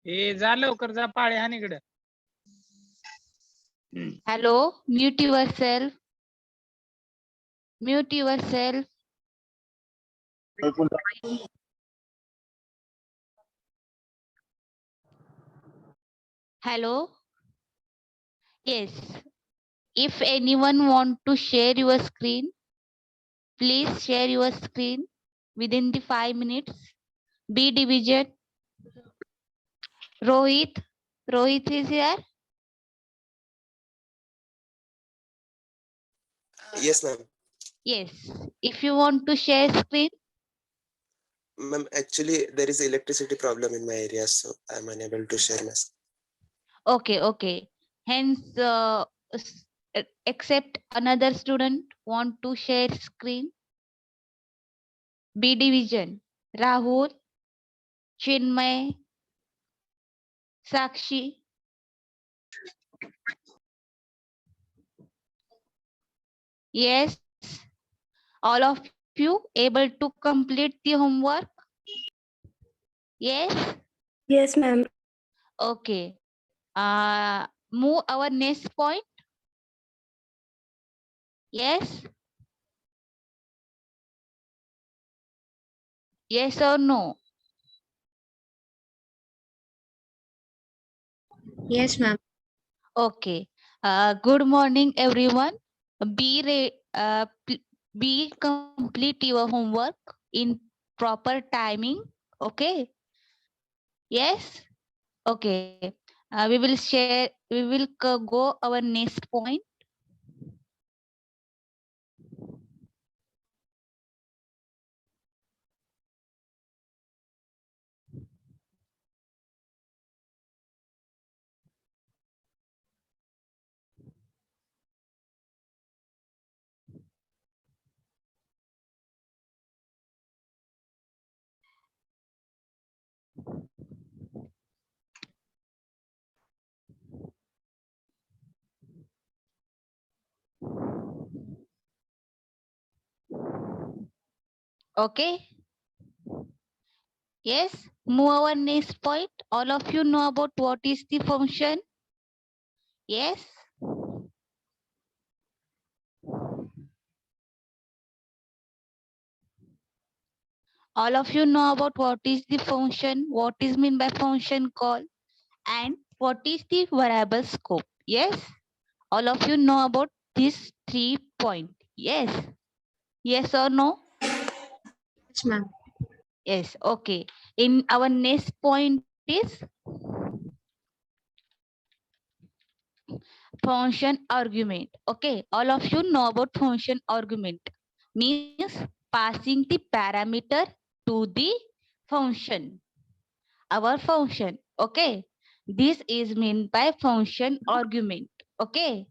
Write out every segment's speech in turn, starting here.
हे जा लवकर जा पाळे हा इकडं. Hello, mute yourself. Mute yourself. Hello. Yes. If anyone want to share your screen, please share your screen within the 5 minutes. B division. Rohit. Rohit is here. Yes, ma'am. Yes. If you want to share screen, Ma'am, actually, there is electricity problem in my area, so I'm unable to share my screen. okay. Hence, except another student want to share screen. B division. Rahul, Chinmay, Sakshi. Yes. All of you able to complete the homework? Yes. Yes, ma'am. Okay. Move our next point. Yes. Yes or no? Yes, ma'am. Okay. Good morning, everyone. Be complete your homework in proper timing. Okay. Yes. Okay. We will share. We will go our next point. Okay. Yes. Move our next point. All of you know about what is the function. Yes. All of you know about what is the function, what is mean by function call, and what is the variable scope. Yes. All of you know about these 3 points. Yes. Yes or no? Yes, ma'am. Yes. Okay. In our next point is function argument. Okay. All of you know about function argument. Means passing the parameter to the function. Our function. Okay. This is meant by function argument. Okay.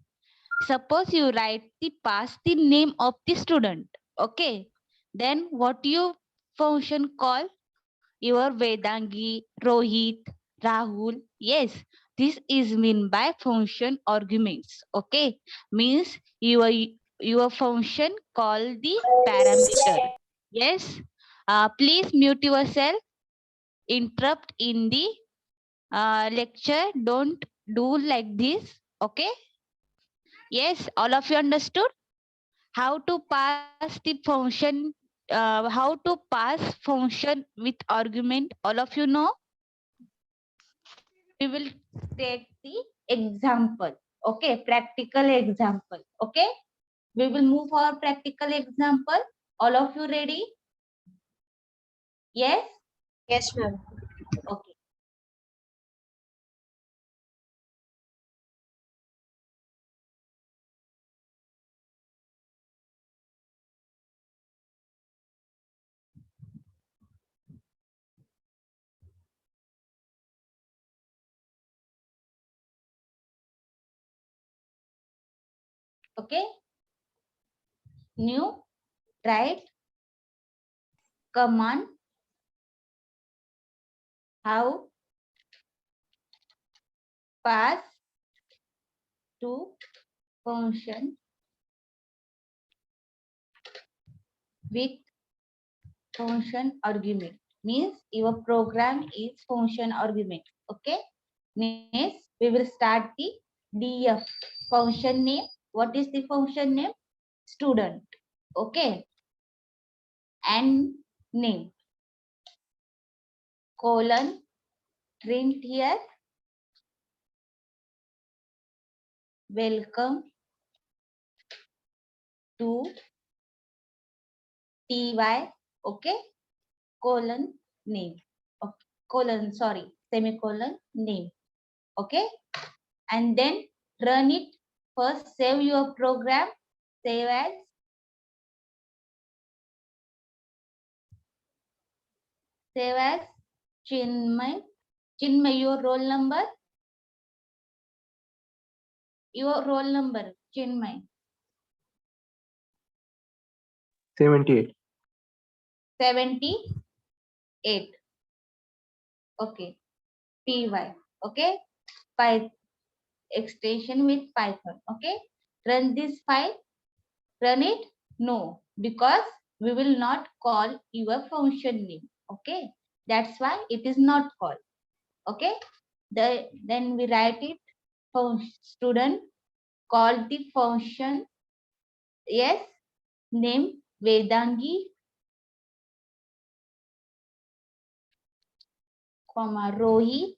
Suppose you write the pass the name of the student. Okay. Then what you function call? Your Vedangi, Rohit, Rahul. Yes. This is mean by function arguments. Okay. Means your function call the parameter. Yes. Please mute yourself. Interrupt in the lecture. Don't do like this. Okay. Yes, all of you understood how to pass the function, how to pass function with argument. All of you know. We will take the example. Okay, practical example. Okay, we will move for practical example. All of you ready? Yes. Yes, ma'am. Okay. Okay. New, right? Command. How pass to function with function argument. means your program is function argument. Okay, next we will start the df function name. What is the function name? Student. Okay, and name colon print here welcome to ty. Okay, colon name. Okay, colon, sorry, semicolon name. Okay, and then run it. First save your program, save as Chinmay. Chinmay, your roll number, Chinmay. 78. 78. Okay, py. Okay, Python extension with Python. Okay, run this file. Run it? No, because we will not call your function name. Okay, that's why it is not called. Okay, then we write it. Student call the function. Yes, name Vedangi, comma Rohi,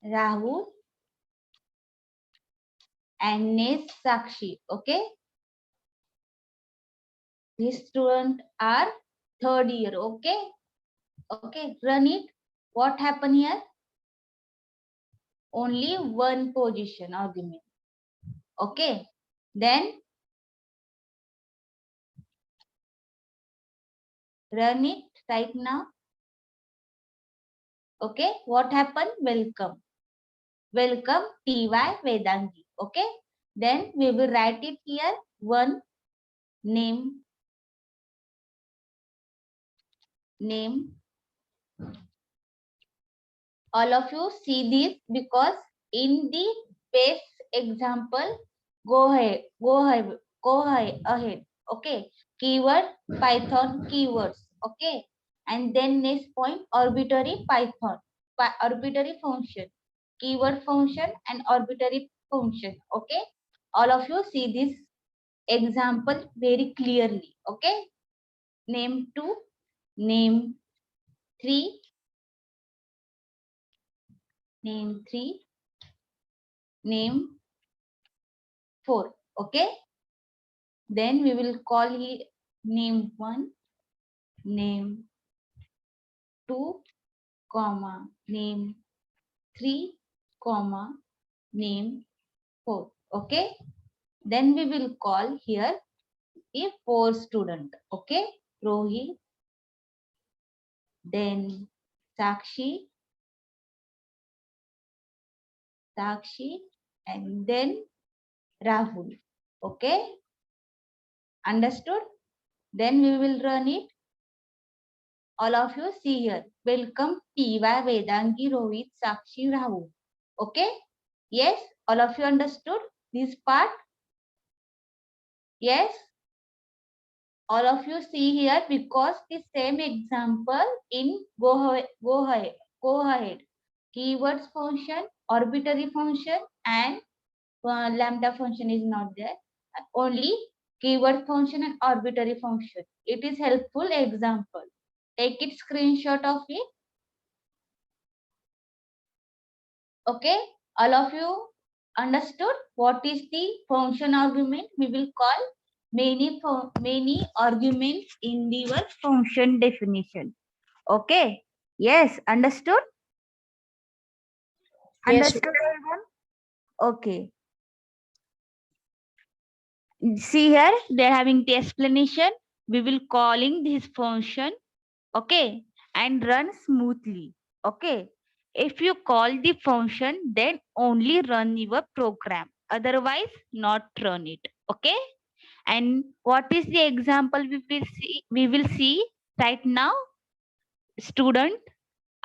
Rahul, and next Sakshi. Okay, these students are third year. Okay, okay, run it. What happened here? Only one position argument. Okay, then run it right now. Okay, what happened? Welcome. Welcome TY Vedangi. Okay, then we will write it here. One name. All of you see this because in the base example, go ahead. Okay, keyword Python keywords. Okay, and then next point arbitrary Python, arbitrary function, keyword function and arbitrary function. Okay, all of you see this example very clearly. Okay, name 2, name 3, name 3, name 4. Okay, then we will call here name 1, name 2, comma name 3, comma name 4. Okay, then we will call here a 4 student. Okay, Rohi, then Sakshi, and then Rahul. Okay, understood? Then we will run it. All of you see here. Welcome TY Vedangi, Rohit, Sakshi, Rahul. Okay? Yes? All of you understood this part? Yes? All of you see here because the same example in go ahead. Keywords function, arbitrary function and lambda function is not there. Only keyword function and arbitrary function. It is helpful example. Take it screenshot of it. Okay, all of you understood what is the function argument? We will call many arguments in the word function definition. Okay, yes, understood? Yes, Understood everyone? Okay. See here, they're having the explanation. We will calling this function, okay, and run smoothly. Okay, if you call the function, then only run your program. Otherwise, not run it. Okay, and what is the example we will see? We will see right now. Student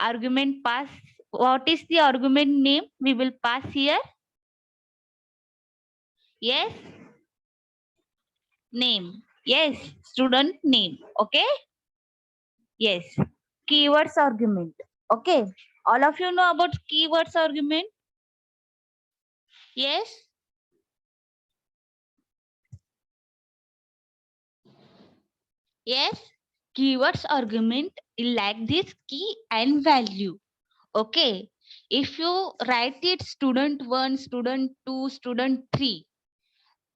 argument pass. What is the argument name we will pass here? Yes. name. Yes, student name. Okay. Yes. Keywords argument. Okay. All of you know about keywords argument? Yes. Yes. Keywords argument is like this key and value. Okay. If you write it student 1, student 2, student 3,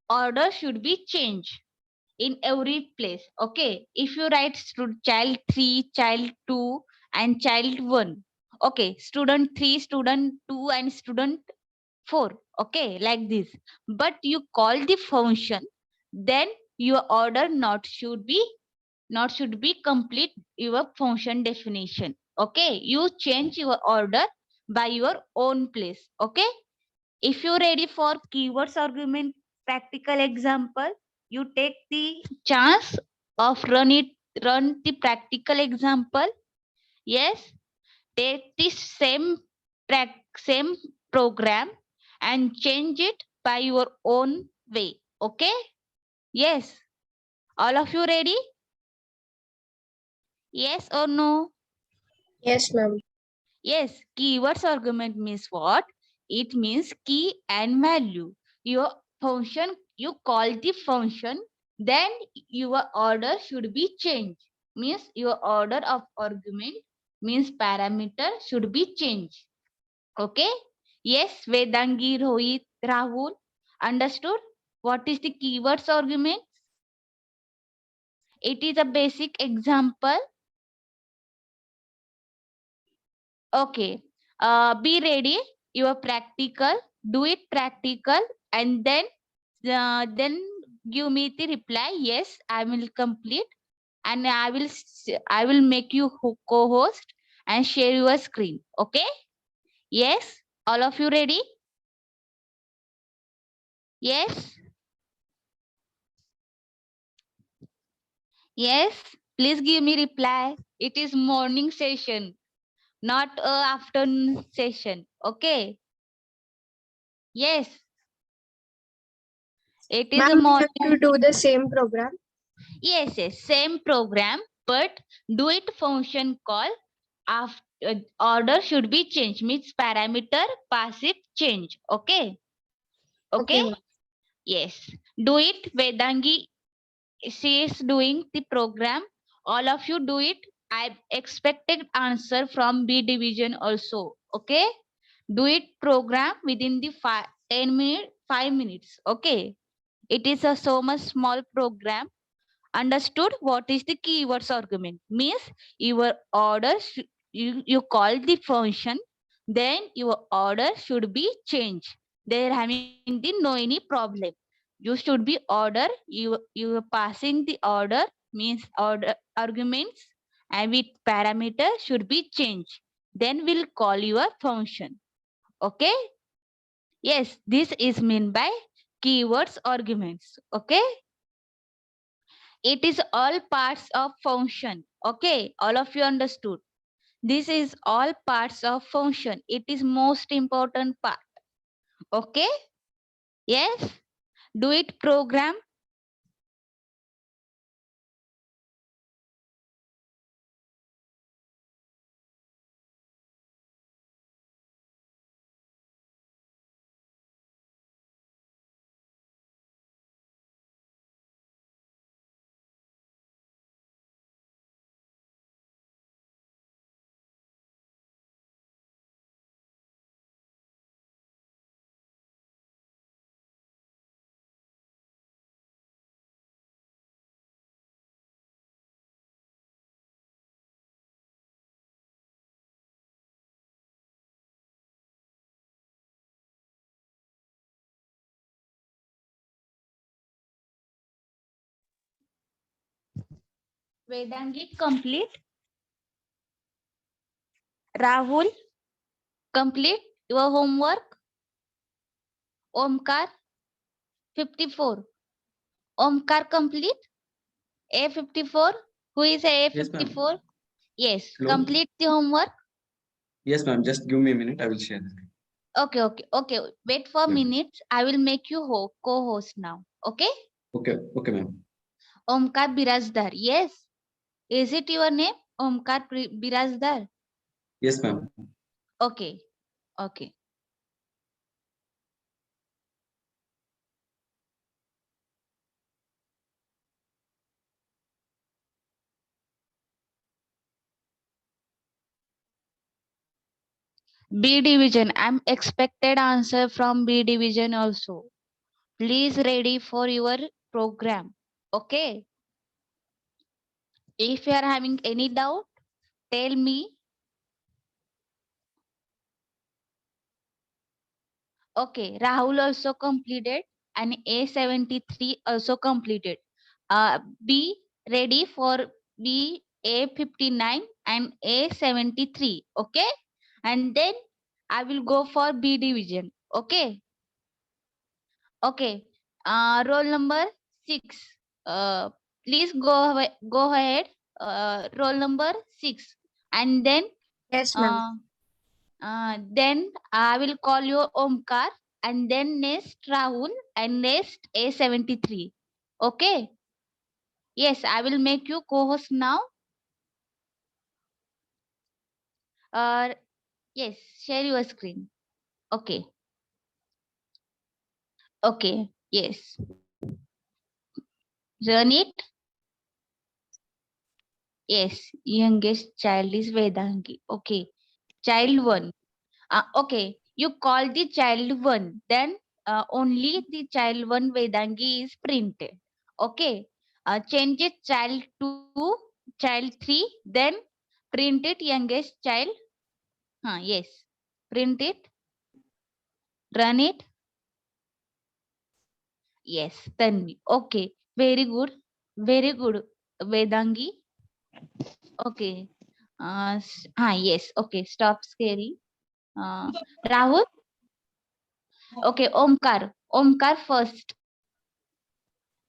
order should be changed in every place. Okay. If you write child 3, child 2, and child 1. Okay. Student 3, student 2, and student 4. Okay. Like this. But you call the function, then your order not should be complete your function definition. Okay. You change your order by your own place. Okay. If you're ready for keywords argument practical example, you take the chance of run the practical example. Yes, take the same program and change it by your own way. Okay? Yes. All of you ready? Yes or no? Yes, ma'am. Yes, keywords argument means what? It means key and value. Your function, you call the function, then your order should be changed. Means your order of argument means parameter should be changed. Okay? Yes, Vedangi, Rohit, Rahul, understood? What is the keywords argument? It is a basic example. Okay. Be ready. Your practical. Do it practical, and then give me the reply. Yes, I will complete, and I will make you co-host and share your screen. Okay. Yes. All of you ready? Yes. Yes. Please give me reply. It is morning session, not afternoon session. Okay. Yes. It is a Ma'am, we morning. have to do the same program. Yes, same program, but do it function call after order should be changed. Means parameter passive change. Okay. Okay. ma'am. Yes. Do it. Vedangi, she is doing the program. All of you do it. I expected answer from B division also. Okay. Do it program within the 10 minutes, 5 minutes. Okay. It is a so much small program. Understood? What is the keywords argument? Means your order, you call the function, then your order should be changed. There having the no any problem. You should be order, you are passing the order, means order arguments, and with parameter should be changed. Then we'll call your function. Okay? Yes, this is mean by keywords arguments. Okay? It is all parts of function. Okay, all of you understood. This is all parts of function. It is most important part. Okay? Yes? Do it program. Vedangi complete. Rahul, complete your homework. Omkar, 54. Omkar complete. A54. Who is A54? Yes, Hello? complete the homework. Yes, ma'am. Just give me a minute. I will share the screen. Okay. Wait for Yeah. minutes. I will make you co-host now. Okay? Okay, ma'am. Omkar Birajdar. Yes. Is it your name? Omkar Birajdar. Yes, ma'am. Okay. Okay. B division. I'm expected answer from B division also. Please ready for your program. Okay. If you are having any doubt, tell me. Okay. Rahul also completed and A73 also completed. Be ready for B A59 and A73. Okay. And then I will go for B division. Okay. Okay. Roll number 6. Please go ahead. Roll number 6. And Yes, ma'am. then I will call you Omkar and then next Rahul and next A73. Okay. Yes, I will make you co-host now. Yes, share your screen. Okay. Okay. Yes. Run it. Yes. Youngest child is Vedangi. Okay. Child 1. Okay. You call the child 1. Then only the child 1 Vedangi is printed. Okay. Change it child 2, child 3. Then print it youngest child. Yes. Print it. Run it. Yes. Tanvi. Okay. Very good. Very good. Vedangi. Okay. Yes. Okay. Stop scary. Rahul. Okay. Omkar. Omkar first.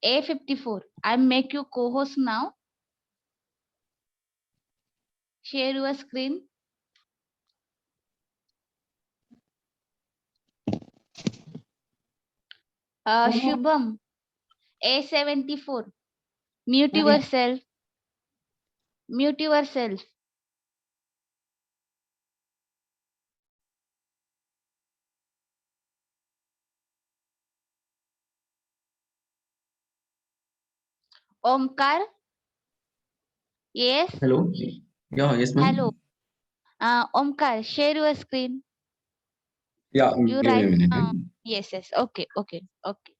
A54. I make you co-host now. Share your screen. Shubham. A74. Mute yourself. Mute yourself. Omkar. Yes. Hello. Yeah, yes, ma'am. Hello. Omkar, share your screen. Yeah, You give me a write. minute. Yes, yes. Okay, okay, okay.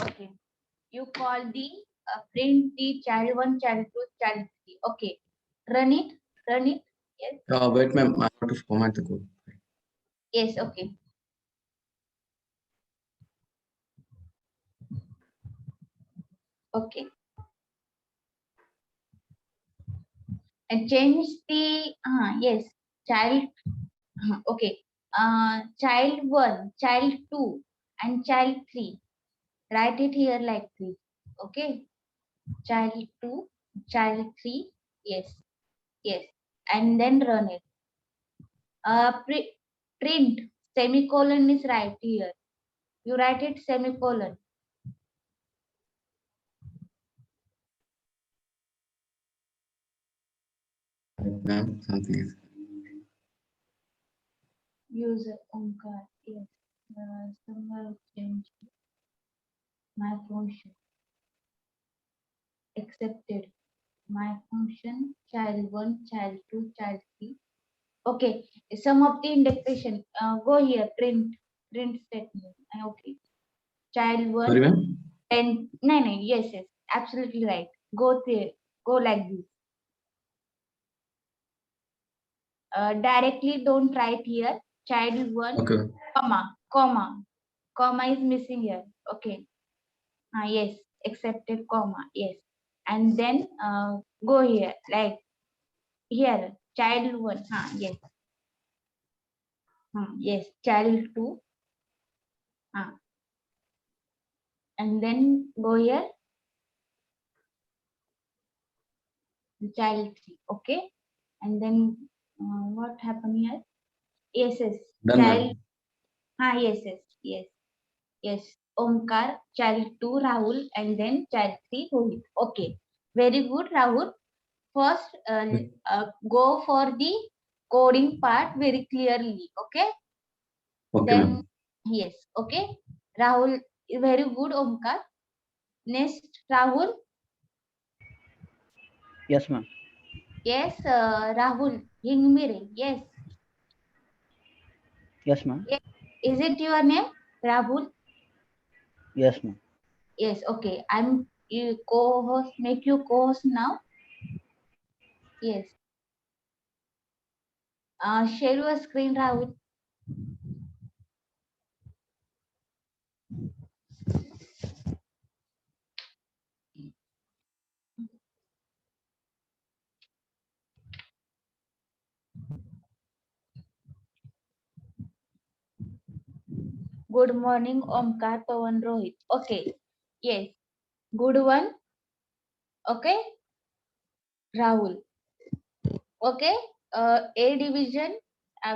Okay. You call the print the child 1, child 2, child 3. Okay. Run it. Run it. Yes. Wait, ma'am. I have to format the code. Yes. Okay. Okay. And change the yes, child. Okay. Child 1, child 2, and child 3. Write it here like this. Okay. Child 2, child 3. Yes. Yes. And then run it. Print semicolon is right here. You write it semicolon. Ma'am, something is. User Omkar. Yes. Somewhere change my function. Accepted. My function child 1, child 2, child 3. Okay. Sum of the indexation. Go here. Print statement. Okay. Child 1. Sorry, ma'am. 10. No, no. Yes, yes. Absolutely right. Go there. Go like this. Directly don't write here. Child 1, Okay. comma is missing here. Okay. Yes, accepted comma. Yes. And then go here, like here, child 1. Yes. Yes, child 2. and then go here, child 3, okay, and then what happened here? Yes, Done, child, ma'am. yes, Omkar, child 2 Rahul, and then child 3 Rohit. Okay, very good, Rahul. First, go for the coding part very clearly, okay? Okay, Then, ma'am. yes, okay. Rahul, very good, Omkar. Next, Rahul. Yes, ma'am. Yes, Rahul, Hingmire. Yes. Yes, ma'am. Yes. Is it your name, Rahul? Yes, ma'am. Yes, okay. I'm you co-host, make you co-host now. Yes. Share your screen, Rahul. Good morning, Omkar, Pawan, Rohit. Okay. Yes. Good one. Okay. Rahul. Okay. A division,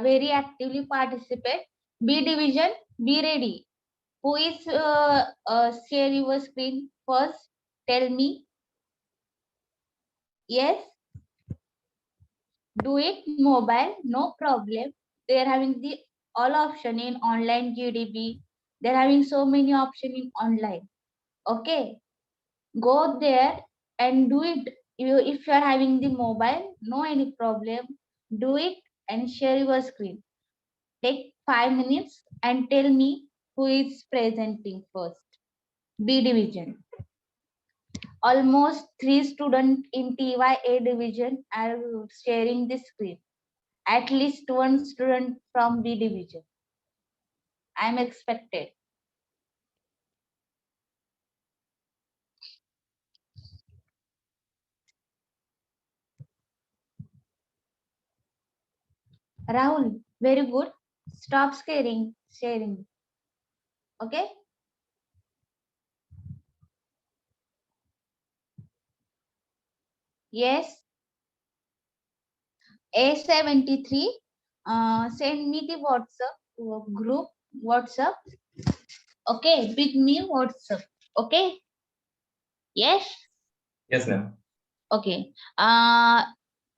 very actively participate. B division, be ready. Who is share your screen first? Tell me. Yes. Do it mobile, no problem. They're having the all option in online GDB. They're having so many option in online. Okay. Go there and do it. You if you're having the mobile, no any problem. Do it and share your screen. Take 5 minutes and tell me who is presenting first. B division. Almost 3 students in TYA division are sharing the screen. At least 1 student from B division. I am expected. Rahul, very good. Stop sharing. Okay? Yes. A73, send me the WhatsApp group, WhatsApp. Okay, with me WhatsApp. Okay? Yes? Yes, ma'am. Okay.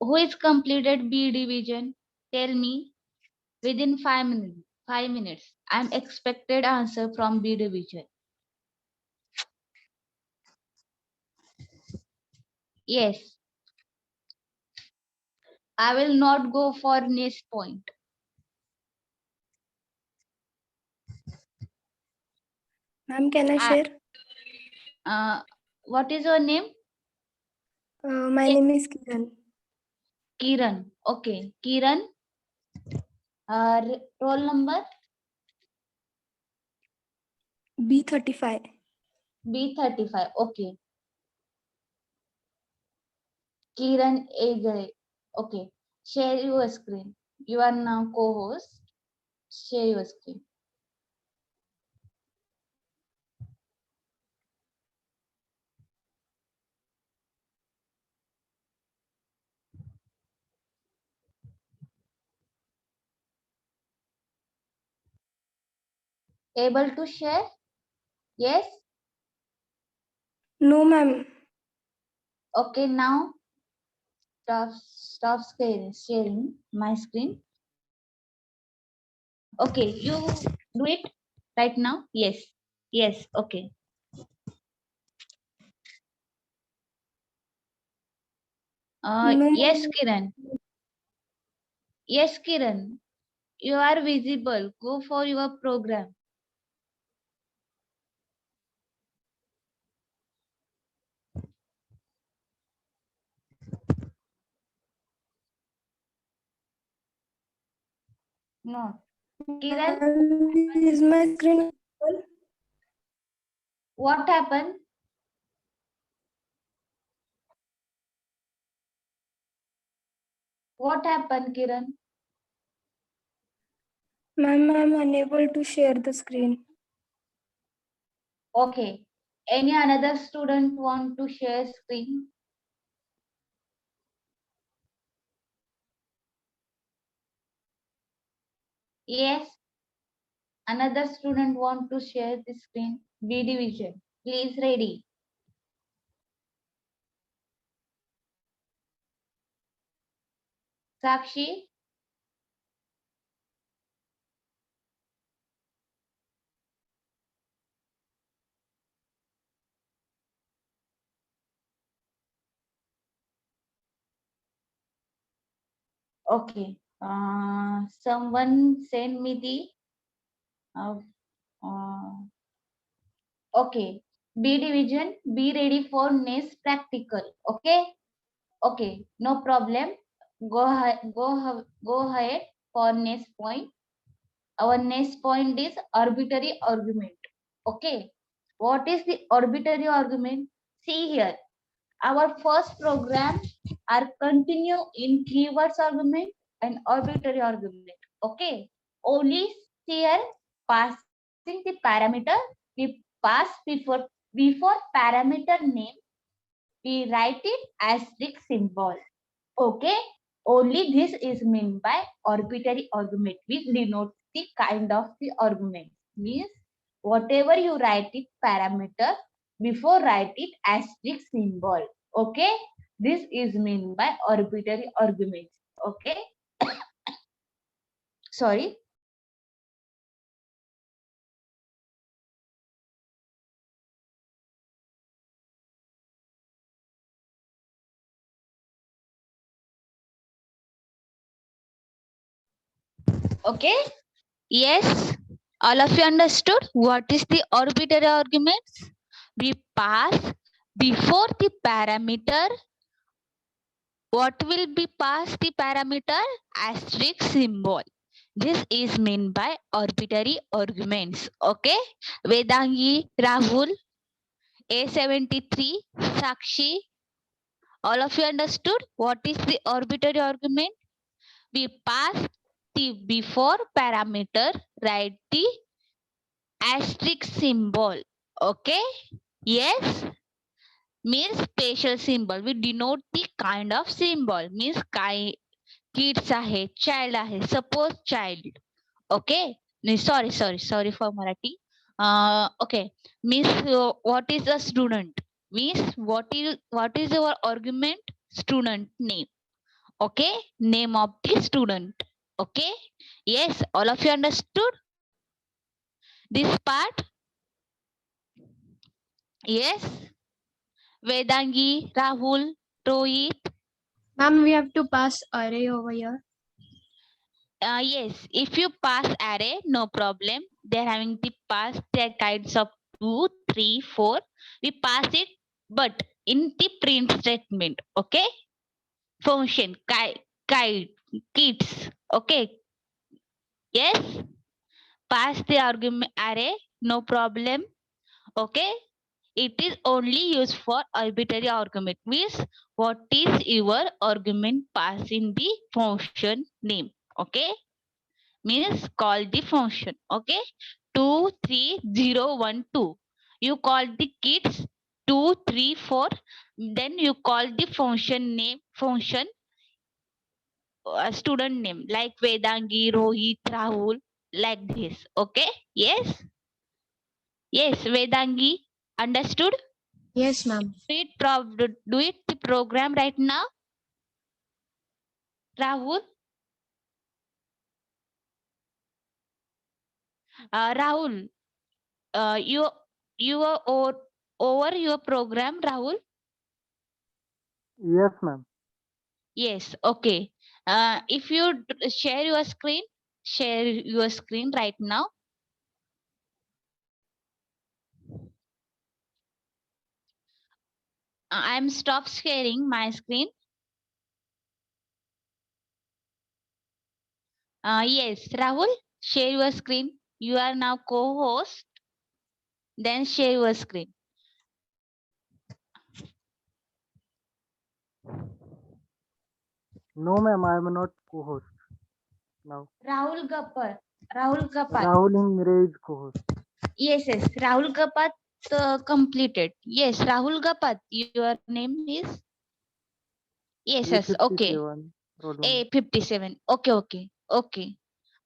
Who is completed B division? Tell me within 5 minutes. 5 minutes. I'm expected answer from B division. Yes. I will not go for next point. Ma'am, can I share? What is your name? My Yes. name is Kiran. Kiran. Okay. Kiran. Roll number? B35. B35. Okay. Kiran Egre. Okay. Share your screen. You are now co-host. Share your screen. Able to share? Yes? No, ma'am. Okay, now stop sharing my screen. Okay, you do it right now? Yes. Yes, okay. No, Yes, ma'am. Kiran. Yes, Kiran. You are visible. Go for your program. No. Kiran, Is my screen full? what happened? What happened, Kiran? Ma'am, I'm unable to share the screen. Okay. Any another student want to share screen? Yes. Another student want to share the screen. B division. Please ready. Sakshi. Okay. Someone send me the okay. B division, be ready for next practical. Okay. Okay. No problem. Go ahead for next point. Our next point is arbitrary argument. Okay. What is the arbitrary argument? See here. Our first program are continue in keywords argument and arbitrary argument. Okay. Only here passing the parameter, we pass before parameter name, we write it asterisk symbol. Okay. Only this is meant by arbitrary argument. We denote the kind of the argument. Means whatever you write it parameter, before write it asterisk symbol. Okay. This is meant by arbitrary argument. Okay. Sorry. Okay. Yes. All of you understood what is the arbitrary arguments? We pass before the parameter. What will be passed the parameter? Asterisk symbol. This is meant by arbitrary arguments. Okay. Vedangi, Rahul, A73, Sakshi. All of you understood what is the arbitrary argument? We pass the before parameter, write the asterisk symbol. Okay. Yes. Means special symbol. We denote the kind of symbol. Means kids आहे, child आहे. Suppose child. Okay. No, sorry for Marathi. Okay. Means what is a student? Means what is our argument? Student name. Okay. Name of the student. Okay. Yes. All of you understood this part? Yes. Vedangi, Rahul, Rohit. Ma'am, we have to pass array over here. Yes, if you pass array, no problem. They're having the pass their kinds of 2, 3, 4. We pass it, but in the print statement. Okay. Function, kids. Okay. Yes. Pass the argument array, no problem. Okay. It is only used for arbitrary argument. Means what is your argument pass in the function name. Okay. Means call the function. Okay. 2, 3, 0, 1, 2. You call the kids 2, 3, 4. Then you call the function name, student name like Vedangi, Rohit, Rahul, like this. Okay. Yes. Yes, Vedangi. Understood? Yes, ma'am. Do it the program right now. Rahul. Rahul, you are over your program, Rahul. Yes, ma'am. Yes. Okay. If you share your screen right now. I'm stop sharing my screen. Yes, Rahul, share your screen. You are now co-host. Then share your screen. No, ma'am, I am not co-host now. Rahul Gapar. Rahul Kapat. Rahul in Mire is co-host. Yes. Rahul Kapat, completed. Yes, Rahul Gapat, your name is? Yes, okay. A57, roll number. A57. Okay.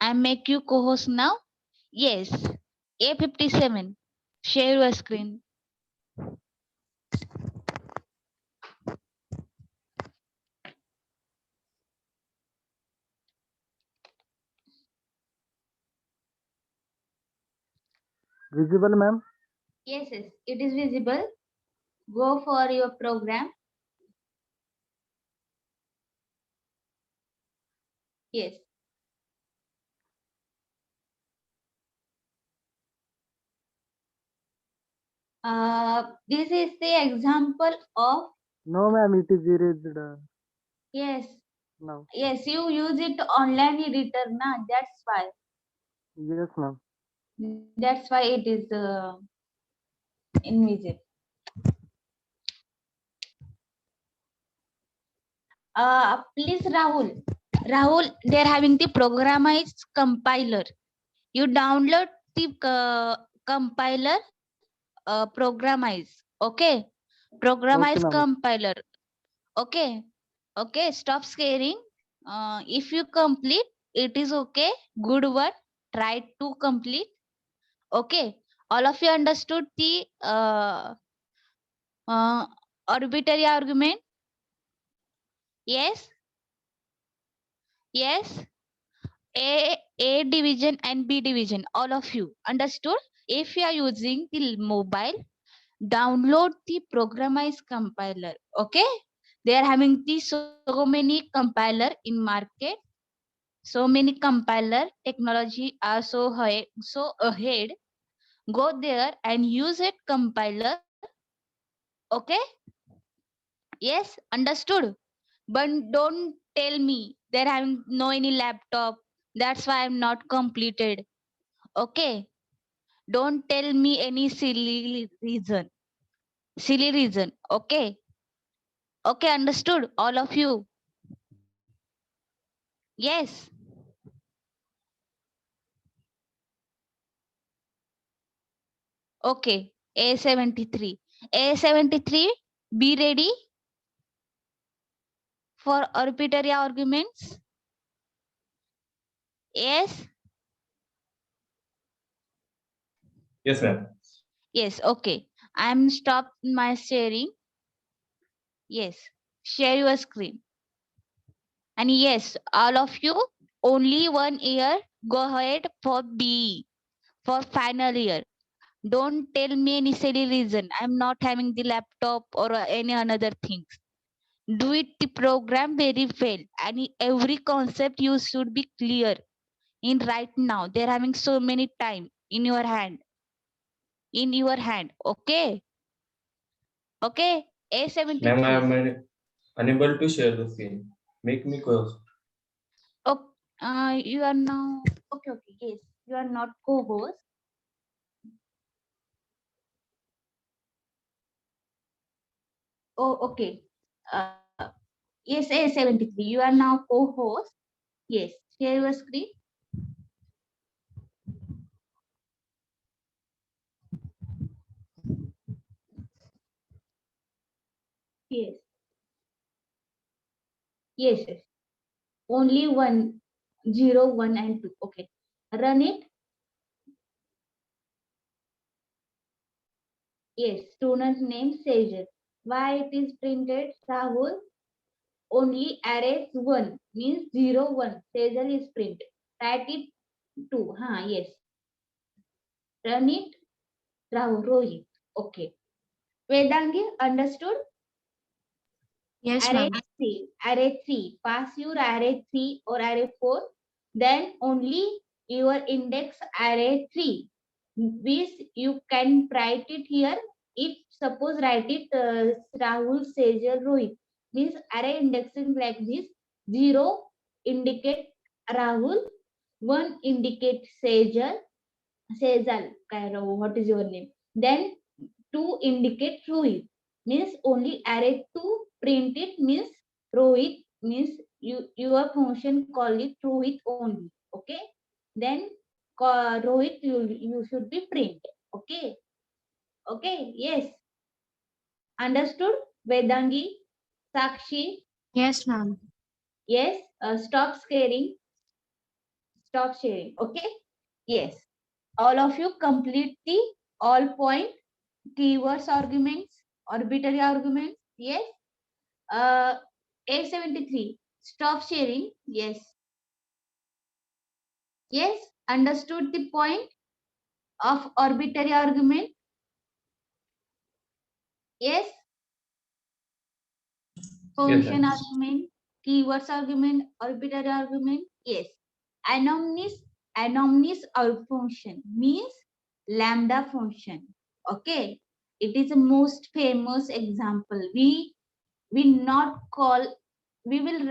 I make you co-host now? Yes. A57. Share your screen. Visible, ma'am? Yes, it is visible. Go for your program. Yes. This is the example of, No, ma'am, it is erased yes, now. yes, you use it online editor, na? That's why. Yes, ma'am. That's why it is invisible. Please, Rahul, they're having the programized compiler. You download the compiler, programize. Okay, programize Okay, ma'am. compiler. Okay, stop scaring. If you complete, it is okay. Good one. Try to complete. Okay, all of you understood the arbitrary argument? Yes. A division and B division, all of you understood? If you are using the mobile, download the programized compiler. Okay, they are having the so many compiler in market. So many compiler technology are so high, so ahead. Go there and use it compiler. Okay. Yes, understood. But don't tell me they're having no any laptop. That's why I'm not completed. Okay. Don't tell me any silly reason. Silly reason. Okay. Okay, understood. All of you. Yes. Okay. A73. A73, be ready for arbitrary arguments. Yes. Yes, ma'am. Yes. Okay. I'm stopped my sharing. Yes. Share your screen. And yes, all of you, only 1 year, go ahead for B, for final year. Don't tell me any silly reason. I'm not having the laptop or any another things. Do it the program very well. And every concept you should be clear in right now. They're having so many time in your hand. In your hand. Okay. Okay. Ma'am, I A73. am unable to share the screen. Make me co-host. Oh, you are now. Okay. Yes. You are not co-host. Oh, okay. Yes, A73. You are now co-host. Yes. Share your screen. Yes. Yes. Only 1, 0, 1, and 2. Okay. Run it. Yes. Student name Sejal. Why it is printed? Rahul. Only arrays 1 means 0, 1. Sejal is printed. Write it 2. Yes. Run it. Rahul. Rohit. Okay. Vedangi, understood? Yes, Array ma'am. 3. Array 3. Pass your array 3 or array 4. Then only your index array 3. Which you can write it here. If suppose write it Rahul, Sejal, Rohit. Means array indexing like this. 0 indicate Rahul. 1 indicate Sejal. What is your name? Then 2 indicate Rohit. Means only array 2 print it means Rohit, means your function call it Rohit only. Okay. Then Rohit you should be print. Okay. Okay, yes. Understood? Vedangi, Sakshi, Yes, ma'am. yes. Stop scaring. Stop sharing. Okay, yes. All of you complete the all point keywords arguments, arbitrary arguments. Yes. Uh, 873. Stop sharing. Yes. Yes. Understood the point of arbitrary argument. Yes. Function Yes. argument, keywords argument, arbitrary argument. Yes. Anonymous or function means lambda function. Okay. It is the most famous example. We not call, we will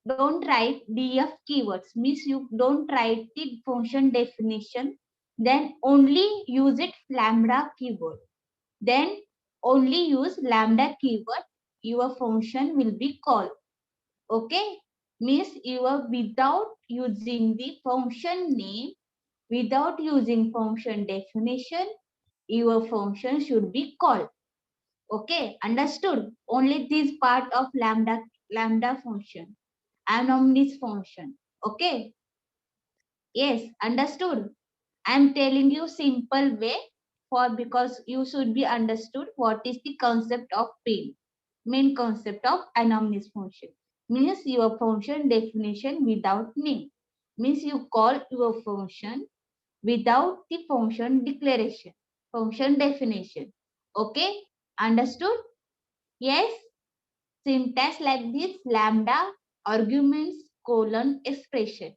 don't write df keywords, means you don't write the function definition, then only use it lambda keyword, then only use lambda keyword, your function will be called. Okay, means you are without using the function name, without using function definition, your function should be called. Okay, understood? Only this part of lambda function, anonymous function. Okay, yes, understood. I'm telling you simple way for, because you should be understood what is the concept of PIN. Main concept of anonymous function means your function definition without name. Means you call your function without the function declaration, function definition. Okay, understood? Yes. Syntax like this: lambda, arguments, colon, expression.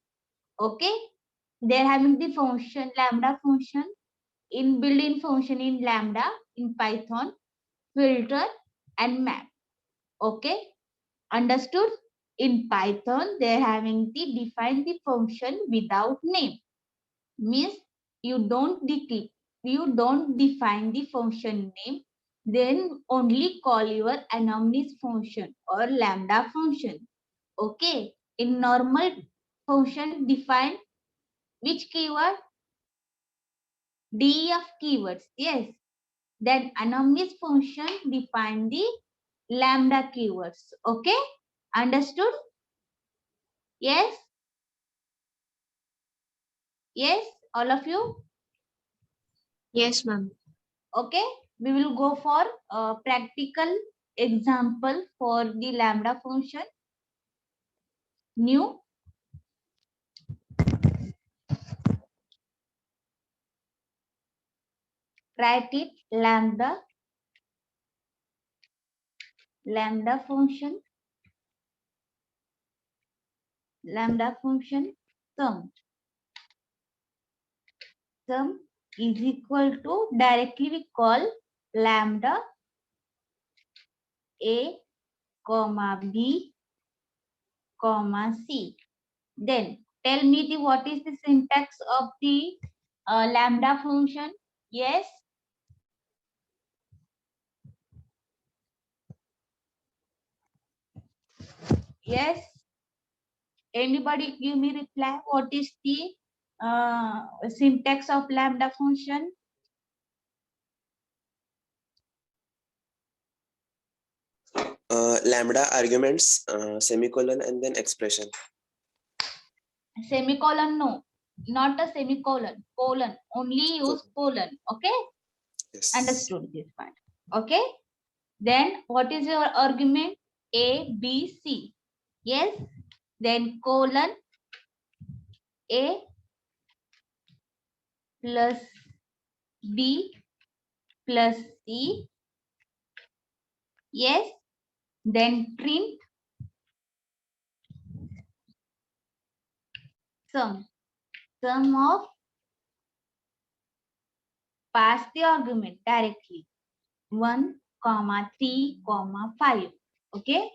Okay, they're having the function lambda function in built-in function in lambda in Python, filter and map. Okay, understood? In Python, they're having the define the function without name. Means you don't define the function name, then only call your anonymous function or lambda function. Okay, in normal function define which keyword? Def keywords. Yes. Then anonymous function define the lambda keywords. Okay, understood? Yes. Yes, all of you. Yes, ma'am. Okay, we will go for a practical example for the lambda function. New. Write it lambda function sum is equal to, directly we call lambda a comma b comma c. Then tell me the what is the syntax of the lambda function? Yes. Yes. Anybody give me reply? What is the syntax of lambda function? Lambda arguments, semicolon, and then expression. Semicolon, no, not a semicolon. Colon, only use colon. Okay, Yes. understood this part. Okay, then what is your argument? A, B, C. Yes, then colon A plus B plus C. Yes, then print sum of, pass the argument directly, 1, 3, 5. Okay,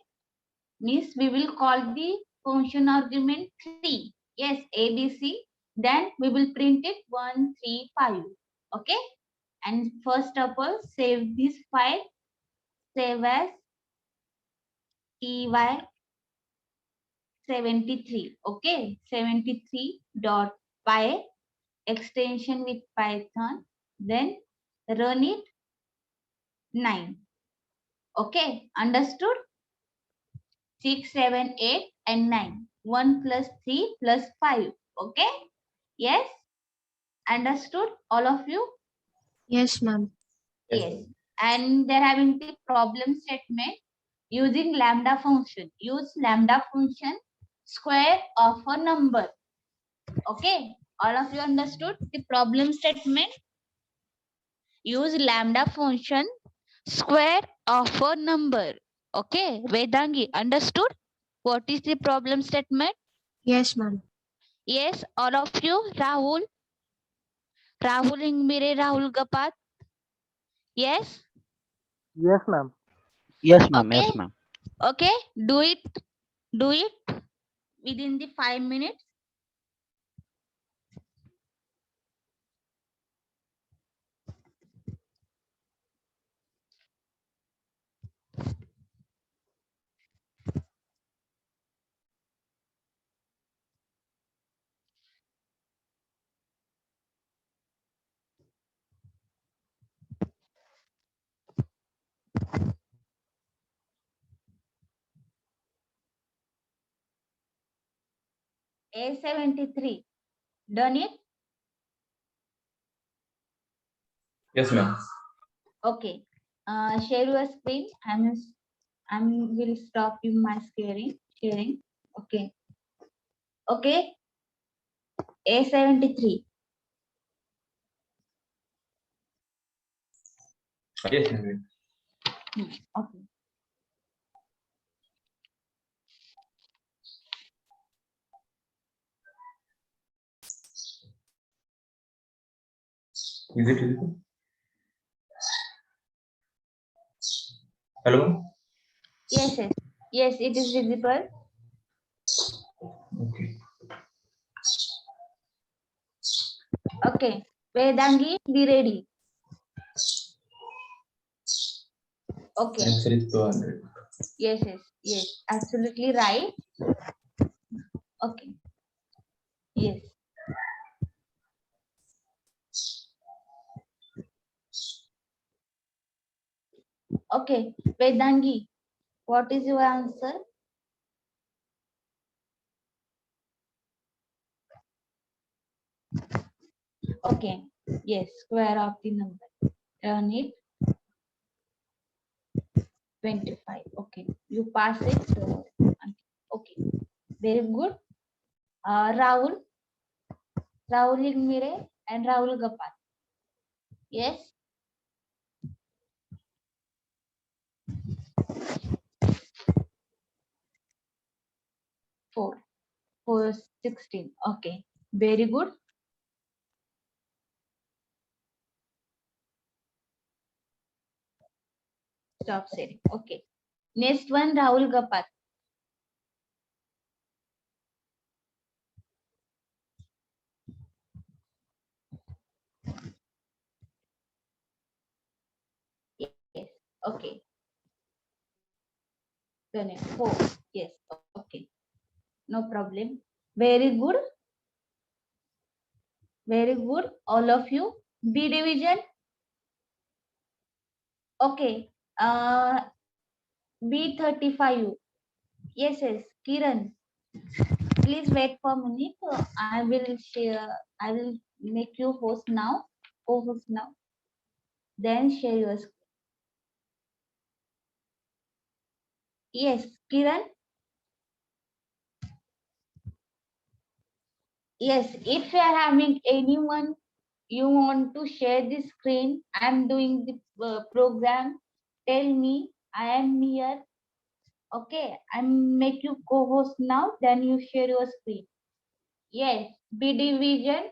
means we will call the function argument 3. Yes, ABC. Then we will print it 1, 3, 5. Okay, and first of all, save this file. Save as TY73. Okay, 73.py extension with Python. Then run it. 9. Okay, understood? 6, 7, 8 and 9. 1 plus 3 plus 5. Okay? Yes? Understood? All of you? Yes, ma'am. Yes. And they're having the problem statement using lambda function. Use lambda function square of a number. Okay? All of you understood the problem statement? Use lambda function square of a number. Okay? Vedangi, understood? What is the problem statement? Yes, ma'am. Yes, all of you. Rahul. Rahul Ingmire, Rahul Gapat. Yes? Yes, ma'am. Yes, ma'am. Okay. Yes, ma'am. Okay? Do it. Do it within the 5 minutes. A73. Done it? Yes, ma'am. Okay. Share your screen. I'm will stop you my sharing. Okay. Okay. A73. Yes, ma'am. Okay. Is it visible? Hello? Yes, yes. Yes, it is visible. Okay. Okay. Vedangi, be ready. Okay. Answer is 200. Yes, yes, yes. Absolutely right. Okay. Yes. Okay. Vedangi, what is your answer? Okay. Yes, square of the number. Turn it 25. Okay. You pass it. Okay. Very good. Rahul Ingmire and Rahul Gapat. Yes. Four. 416. Okay. Very good. Stop sharing. Okay. Next one, Rahul Gapat. Yes. Okay. Done it. 4. Yes. Okay. No problem. Very good. Very good. All of you. B division. Okay. B35. Yes, yes. Kiran. Please wait for a minute. I will share. I will make you host now. Co-host now. Then share your screen. Yes, Kiran. Yes, if you are having anyone you want to share the screen, I'm doing the program. Tell me, I am here. Okay, I make you co-host now. Then you share your screen. Yes, B division.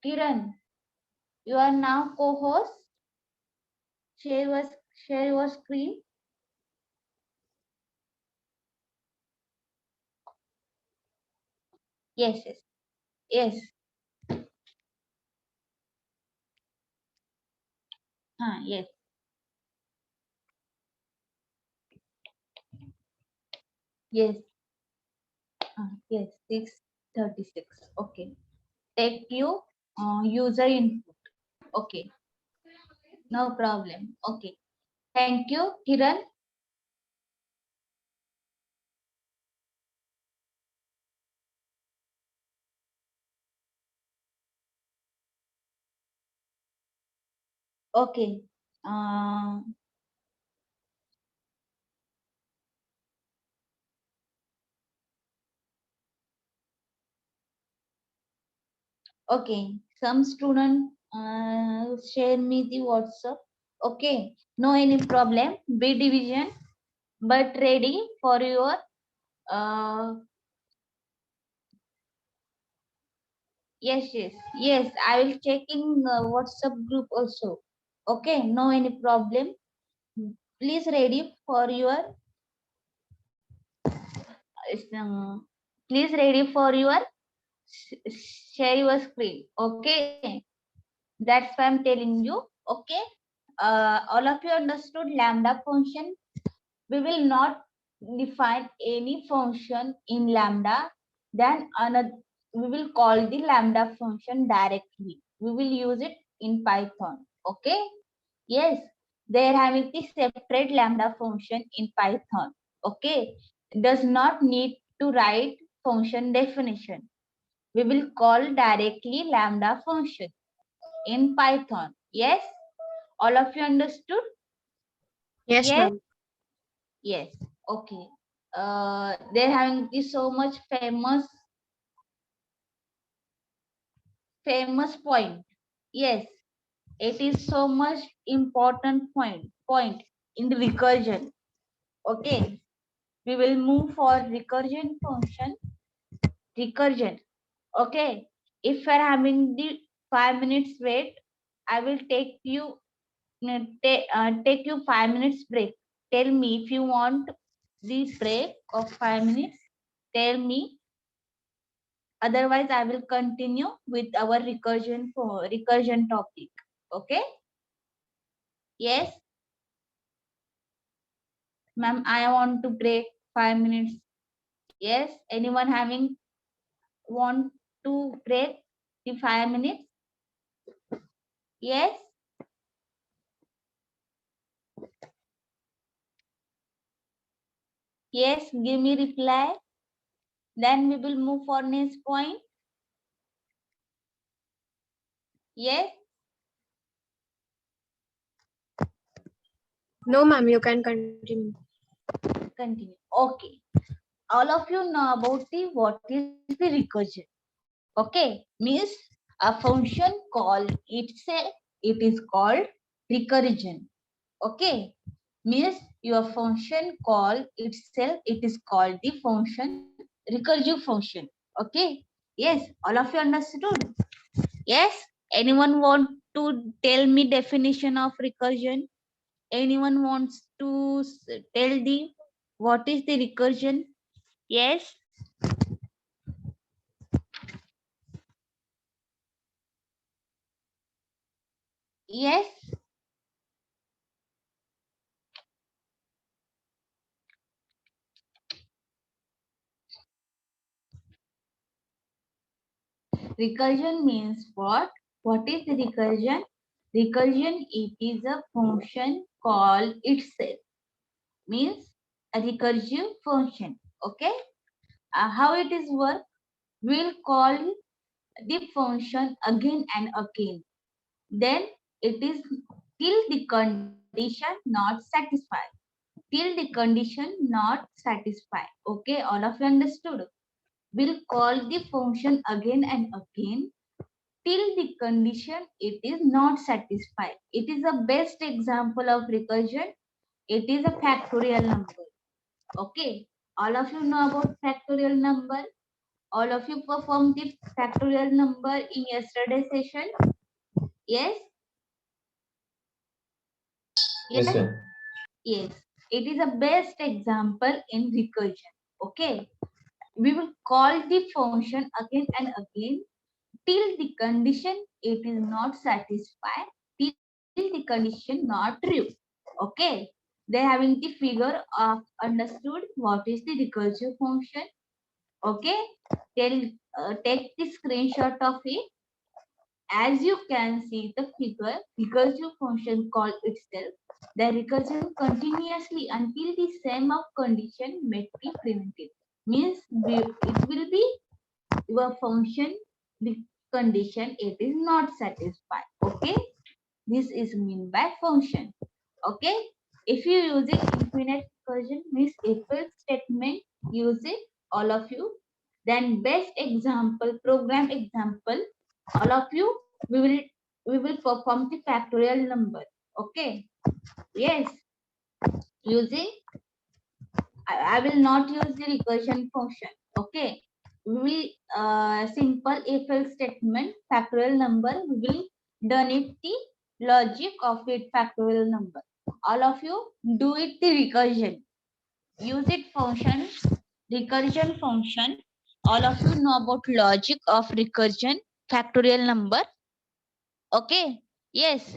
Kiran, you are now co-host. Share your screen. Yes, yes, yes. Yes. Yes. Yes. 636. Okay. Take you user input. Okay. No problem. Okay. Thank you, Kiran. Okay. Uh, okay. Some student share me the WhatsApp. Okay. No any problem. B division, but ready for your uh, yes. I will check in WhatsApp group also. Okay. No any problem. Please ready for your uh, please ready for your share your screen. Okay, that's why I'm telling you. Okay, all of you understood lambda function. We will not define any function in lambda, then another we will call the lambda function directly. We will use it in Python. Okay, yes, they are having the separate lambda function in Python. Okay, does not need to write function definition. We will call directly lambda function in Python. Yes, all of you understood? Yes, Yes, ma'am. yes. Okay. They're having this so much famous point. Yes, it is so much important point in the recursion. Okay, we will move for recursion function. Recursion. Okay, if we're having the 5 minutes wait, I will take you 5 minutes break. Tell me if you want this break of 5 minutes. Tell me. Otherwise, I will continue with our recursion topic. Okay. Yes, ma'am. I want to break 5 minutes. Yes. Anyone having want to break the 5 minutes? Yes. Yes. Give me reply. Then we will move for next point. Yes. No, ma'am, you can continue. Continue. Okay. All of you know about the what is the recursion. Okay, means a function call itself, it is called recursion. Okay, means your function call itself, it is called the function recursive function. Okay, yes, all of you understood? Yes, anyone want to tell me definition of recursion? Anyone wants to tell the what is the recursion? Yes. Yes. Recursion means what? What is the recursion? Recursion, it is a function call itself. Means a recursive function. Okay. How it is work? We'll call the function again and again. Then it is till the condition not satisfied. Till the condition not satisfied. Okay. All of you understood? We'll call the function again and again till the condition it is not satisfied. It is the best example of recursion. It is a factorial number. Okay. All of you know about factorial number. All of you performed the factorial number in yesterday session. Yes. Yes, Yes. sir. Yes. It is a best example in recursion. Okay. We will call the function again and again till the condition it is not satisfied, till the condition not true. Okay, they having the figure of understood what is the recursive function. Okay, tell take the screenshot of it As you can see the figure, recursive function call itself the recursion continuously until the sum of condition met be prevented. Means it will be your function the condition it is not satisfied. Okay, this is mean by function. Okay, if you use it infinite recursion means if else statement, use it all of you. Then best example, program example, all of you, we will perform the factorial number. Okay, yes, using I will not use the recursion function. Okay, we will simple if else statement factorial number, we will done it the logic of it factorial number. All of you do it the recursion, use it function, recursion function. All of you know about logic of recursion factorial number. Okay, yes,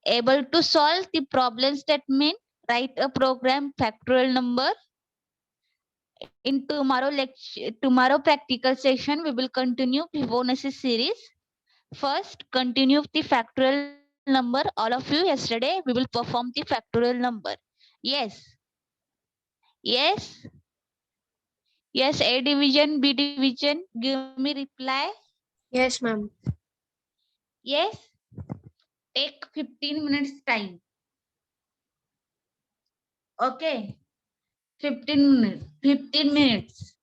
able to solve the problem statement, write a program factorial number. In tomorrow practical session, we will continue Fibonacci series. First, continue the factorial number. All of you, yesterday we will perform the factorial number. Yes. Yes. Yes, A division, B division. Give me reply. Yes, ma'am. Yes. Take 15 minutes time. Okay. 15 minutes. 15 minutes.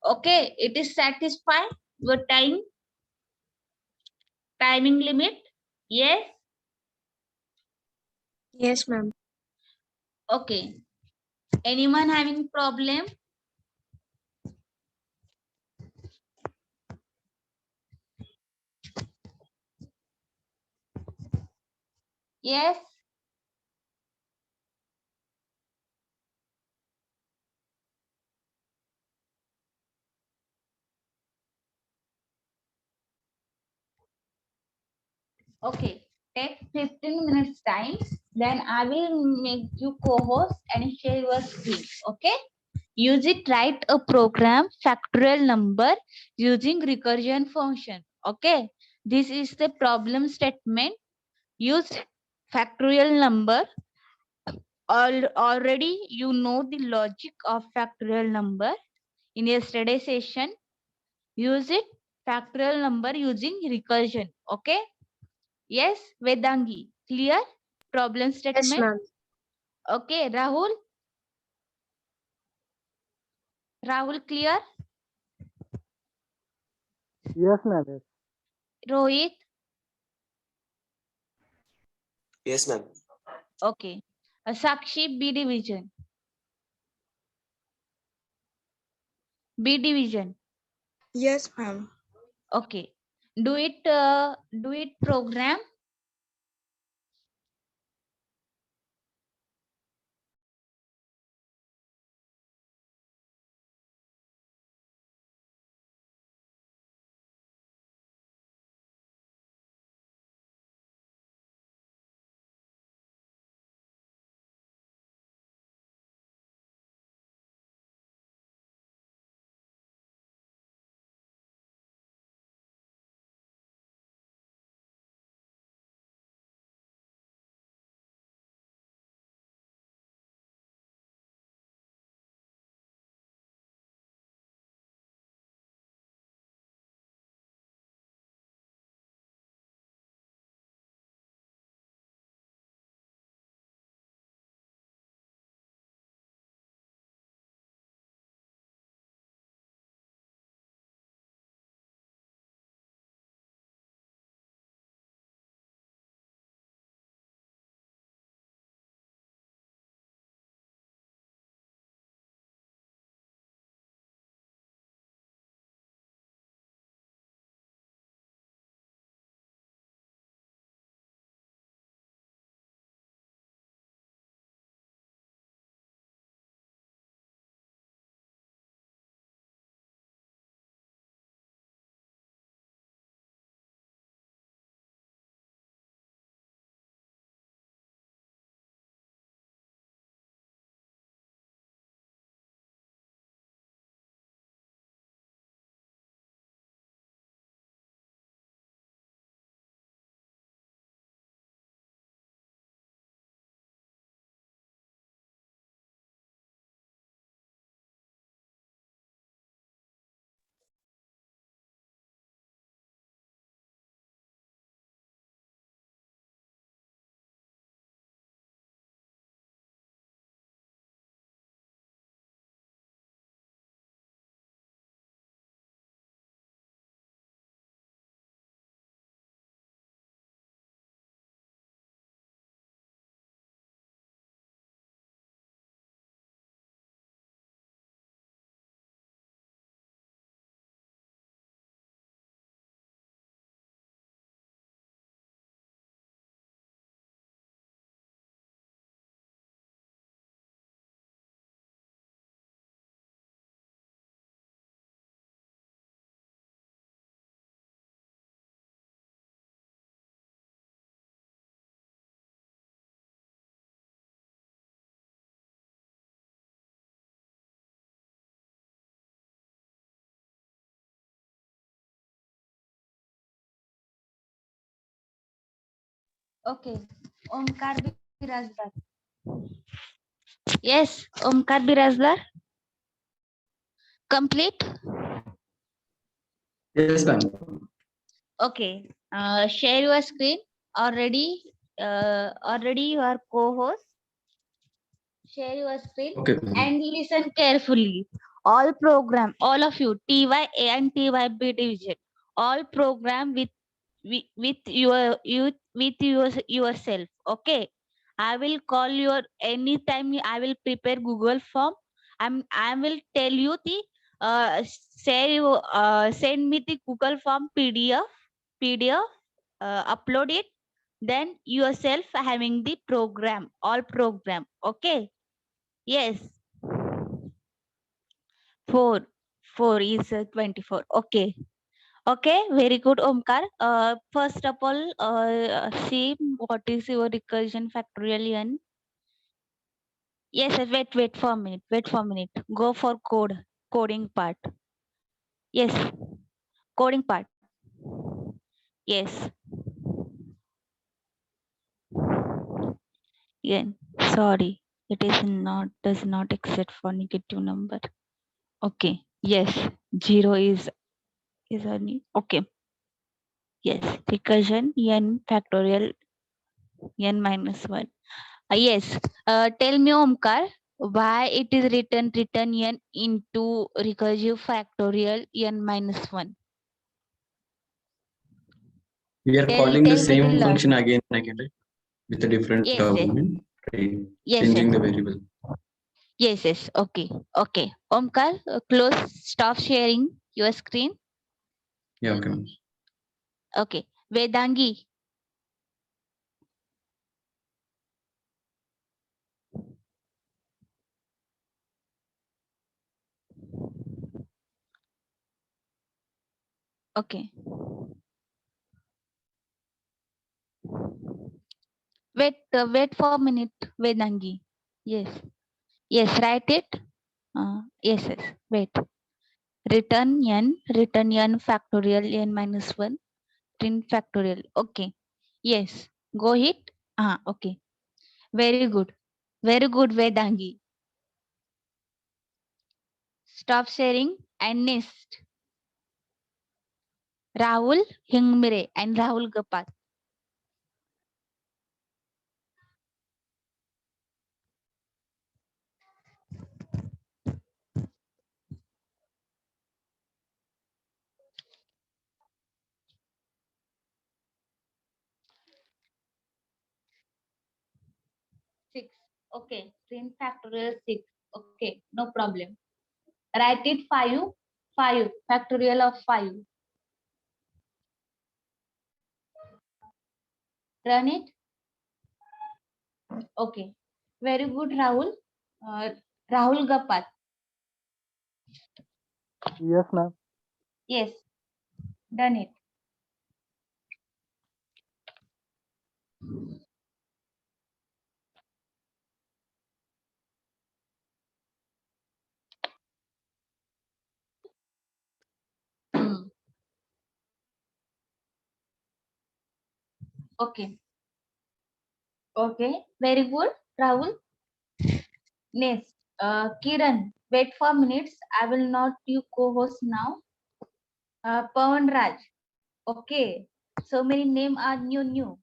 Okay. It is satisfied your time. Timing limit. Yes. Yes, ma'am. Okay. Anyone having problem? Yes. Okay. Take 15 minutes time. Then I will make you co-host and share your screen. Okay. Use it, write a program factorial number using recursion function. Okay. This is the problem statement. Use factorial number. Already you know the logic of factorial number in yesterday's session. Use it factorial number using recursion. Okay. Yes, Vedangi. Clear? Problem Yes, statement. ma'am. Okay, Rahul. Rahul, clear? Yes, ma'am. Yes. Rohit. Yes, ma'am. Okay. Sakshi, B division. B division. Yes, ma'am. Okay. Do it program. Okay. Omkar Birazdar. Yes, Omkar Birazdar. Complete. Yes, ma'am. Okay. Share your screen. Already, already you are co-host. Share your screen Okay, ma'am. and listen carefully. All program, all of you, TYA and TYB division, all program with yourself. Okay. I will call your anytime I will prepare Google form. I will tell you the send me the Google form PDF, upload it, then yourself having the program, all program. Okay. Yes. 4 is 24. Okay. Okay, very good, Omkar. First of all, see what is your recursion factorial n. Yes, wait for a minute. Wait for a minute. Go for coding part. Yes, coding part. Yes. Yeah, sorry, it is not does not accept for negative number. Okay. Yes, 0 is a okay. Yes, recursion n factorial n minus 1. Yes. Tell me, Omkar, why it is written n into recursive factorial n minus 1? We are Tell calling the me same the function logic. again and again, right? With a different Yes, yes. argument, right? Yes, Changing the yes. variable. Yes, yes. Okay. Okay. Omkar, stop sharing your screen. Yeah, okay, ma'am. Okay. Vedangi. Okay. Wait for a minute, Vedangi. Yes. Yes, write it. Yes, yes. Wait. Return n factorial n minus 1, print factorial. Okay. Yes. Go hit. Okay. Very good. Very good, Vedangi. Stop sharing and next. Rahul Hingmire and Rahul Gapat. Six. Okay. Print factorial 6. Okay. No problem. Write it 5. 5. Factorial of 5. Run it. Okay. Very good, Rahul. Rahul Gapat. Yes, ma'am. Yes. Done it. Hmm. Okay. Okay. Very good, Rahul. Next. Kiran. Wait for minutes. I will not you co-host now. Pawan Raj. Okay. So many name are new.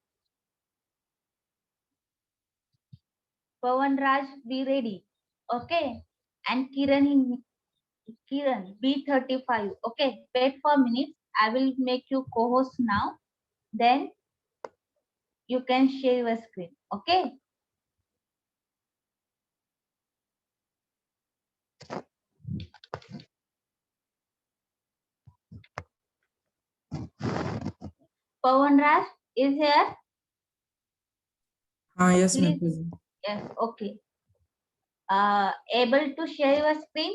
Pawan Raj, be ready. Okay. And Kiran B35. Okay. Wait for minutes. I will make you co-host now. Then you can share your screen. Okay. Pawan Raj is here. Yes, ma'am. Please. Yes. Okay. Able to share your screen?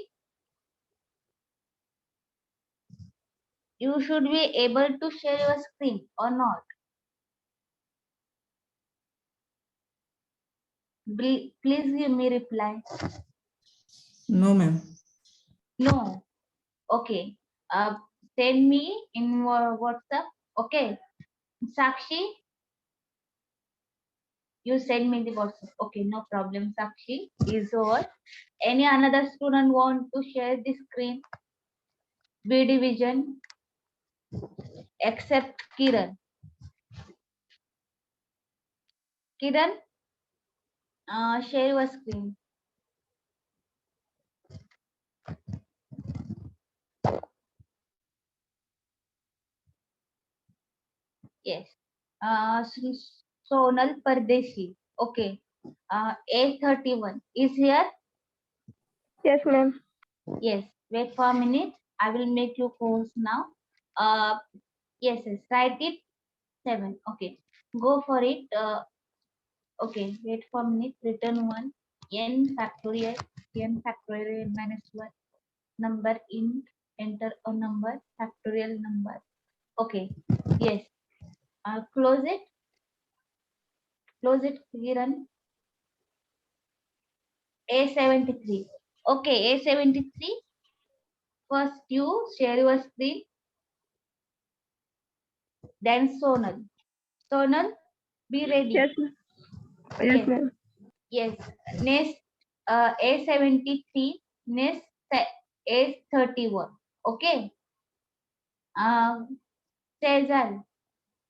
You should be able to share your screen or not. Please give me reply. No, ma'am. No. Okay. Send me in WhatsApp. Okay. Sakshi. You send me the WhatsApp. Okay, no problem. Sakshi is over. Any another student want to share the screen? B division except Kiran. Kiran, share your screen. Yes. Sonal Pardeshi. Okay. A31 is here. Yes, ma'am. Yes. Wait for a minute. I will make you course now. Uh, yes. Write it 7. Okay. Go for it. Okay. Wait for a minute. Return 1. N factorial. N factorial minus 1. Number int. Enter a number. Factorial number. Okay. Yes. Close it. Close it. Kiran. A73. Okay, A73. First you share your screen. Then Sonal. Sonal, be ready. Yes, ma'am. Yes, Yes. ma'am. Yes. Next, A73. Next, A31. Okay. Cesar,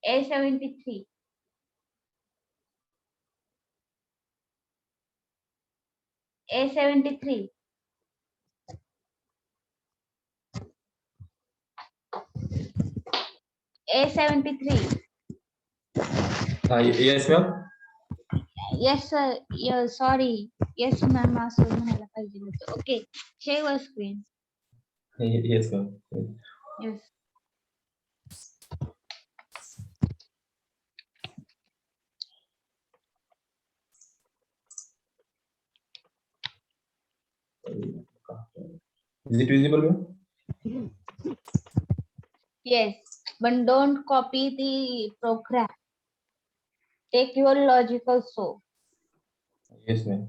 A73. A73. A73. Yes, ma'am. Yes, sir. Yeah, sorry. Yes, ma'am. असं म्हणायला पाहिजे होतं. Okay. Share your screen. Yes, ma'am. Yes. Is it visible, ma'am? Yes, but don't copy the program. Take your logic also. Yes, ma'am.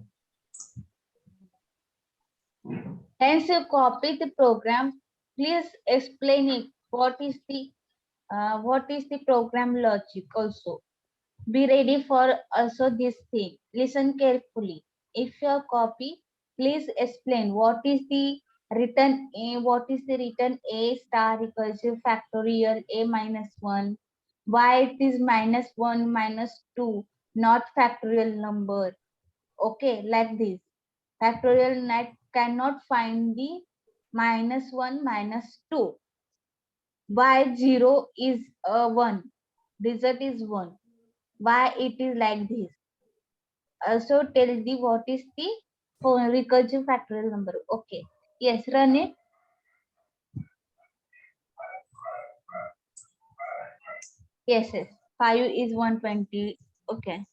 Hence, you copy the program. Please explain it. What is the program logic also? Be ready for also this thing. Listen carefully. If you copy, please explain what is the written A, what is the written A star recursive factorial A minus 1, why it is minus 1 minus 2, not factorial number. Okay, like this. Factorial net cannot find the minus 1 minus 2. Why 0 is 1? Result is 1. Why it is like this? Also tell the what is the recursive factorial number. Okay. Yes, run it. Yes, yes. 5 is 120. Okay.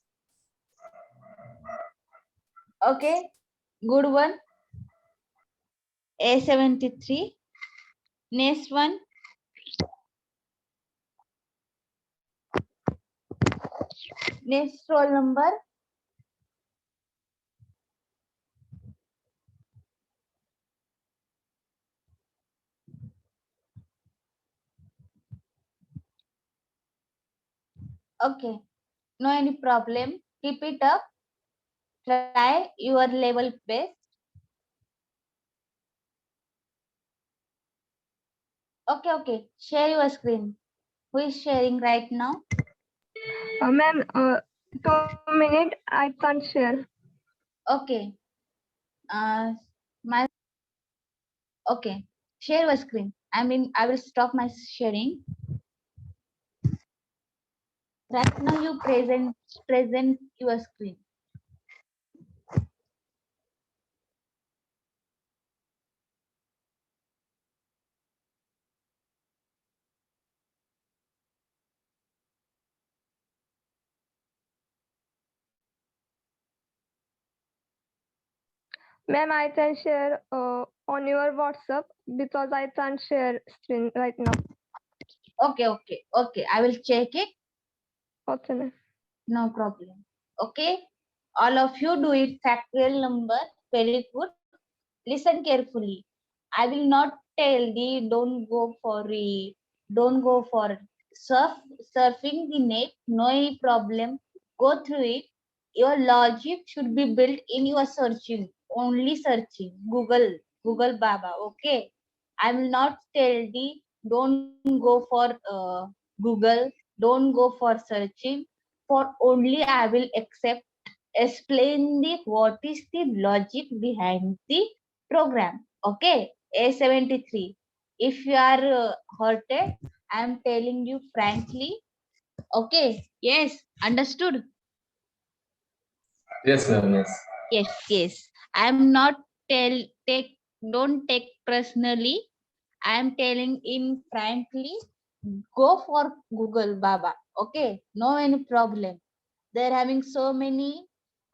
Okay. Good one. A73. Next one. Next roll number. Okay. No any problem. Keep it up. Try your level best. Okay, okay. Share your screen. Who is sharing right now? Ma'am, 2 minutes. I can't share. Okay. My okay. Share your screen. I mean, I will stop my sharing. Right now, you present your screen. Ma'am, I can share on your WhatsApp because I can't share screen right now. Okay, okay, okay. I will check it. Okay, ma'am. No problem. Okay. All of you do it factorial number. Very good. Listen carefully. I will not tell the don't go for surfing the net. No problem. Go through it. Your logic should be built in your searching, only searching, Google Baba, okay? I will not tell the, don't go for Google, don't go for searching, for only I will explain the what is the logic behind the program, okay? A73, if you are hurted, I am telling you frankly, okay? Yes, understood. Yes, ma'am. Yes. Yes. I'm not don't take personally. I'm telling in frankly, go for Google Baba. Okay, no any problem. They're having so many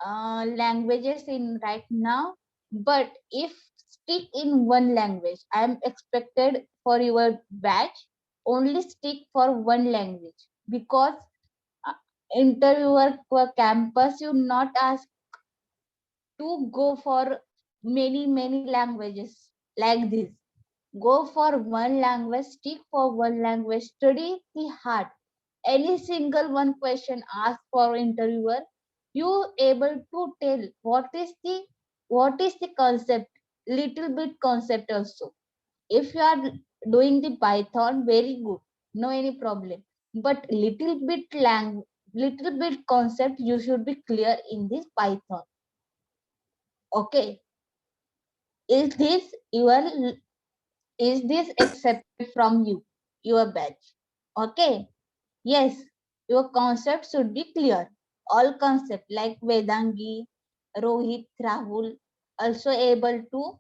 languages in right now, but if stick in one language, I'm expected for your batch only stick for one language, because uh, interviewer for campus you not ask to go for many languages like this. Go for one language, stick for one language, study the hard, any single one question asked for interviewer, you able to tell what is the concept, little bit concept also. If you are doing the Python, very good, no any problem, but little bit concept you should be clear in this Python, okay? Is this your, is this accepted from you, your batch? Okay. Yes, your concept should be clear. All concept like Vedangi, Rohit, Rahul also able to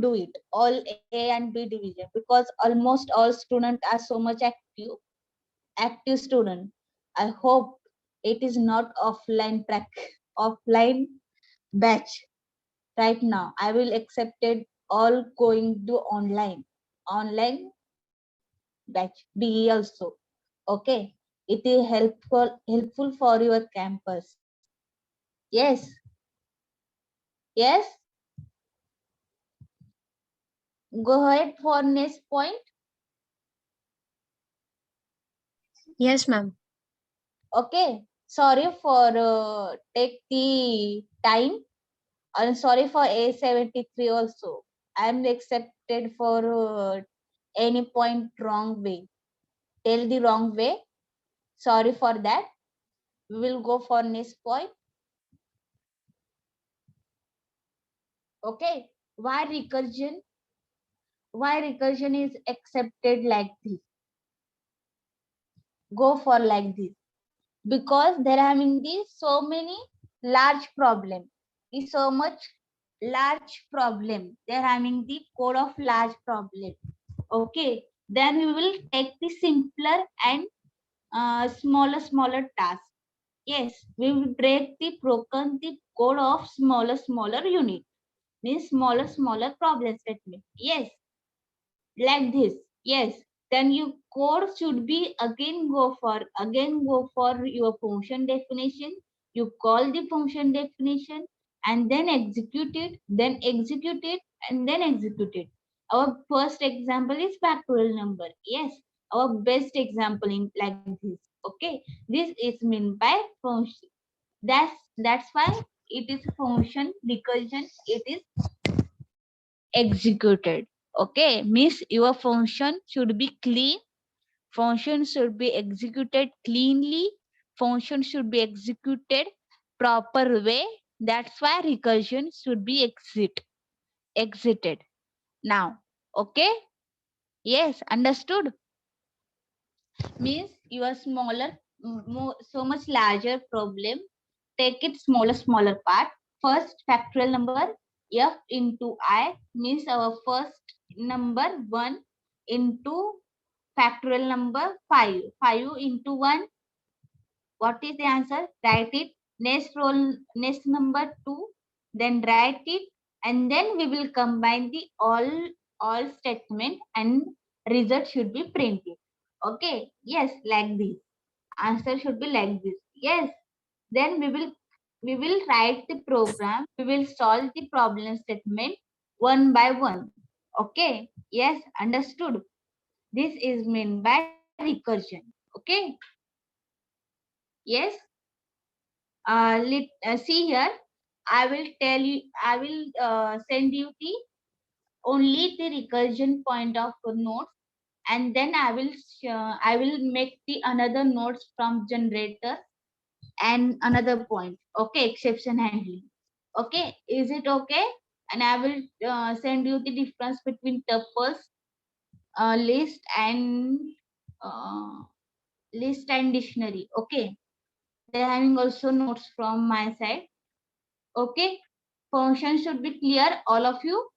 do it. All A and B division, because almost all students are so much active student. I hope it is not offline batch. Right now I will accept it all going to online batch be also, okay? It is helpful for your campus. Yes. Yes, go ahead for next point. Yes, ma'am. Okay, sorry for take the time. I'm sorry for A73 also. I'm accepted for any point wrong way, tell the wrong way, sorry for that. We will go for next point. Okay, why recursion is accepted like this, go for like this, because they're having these so many large problem, is so much large problem, they're having the code of large problem, okay? Then we will take the simpler and smaller task. Yes, we will break the broken the code of smaller unit, means smaller problem statement. Yes, like this. Yes, then your code should be again go for your function definition. You call the function definition and then execute it, and then execute it. Our first example is factorial number. Yes, our best example in like this. Okay, this is meant by function. That's why it is function recursion. It is executed. Okay, means your function should be clean, function should be executed cleanly, function should be executed proper way. That's why recursion should be exited. Now, okay? Yes, understood. Means your so much larger problem, take it smaller part. First factorial number, f into I, means our first number 1 into factorial number 5. 5 into 1, what is the answer? Write it. Next number 2, then write it, and then we will combine the all statement and result should be printed. Okay, yes, like this. Answer should be like this. Yes, then we will write the program, we will solve the problem statement one by one. Okay, yes, understood. This is meant by recursion. Okay, Yes. See here. I will tell you. I will send you the only the recursion point of nodes, and then I will make the another nodes from generator and another point. Okay, exception handling. Okay, is it okay? And I will send you the difference between tuples, list and uh, dictionary. Okay, they're having also notes from my side. Okay, function should be clear, all of you.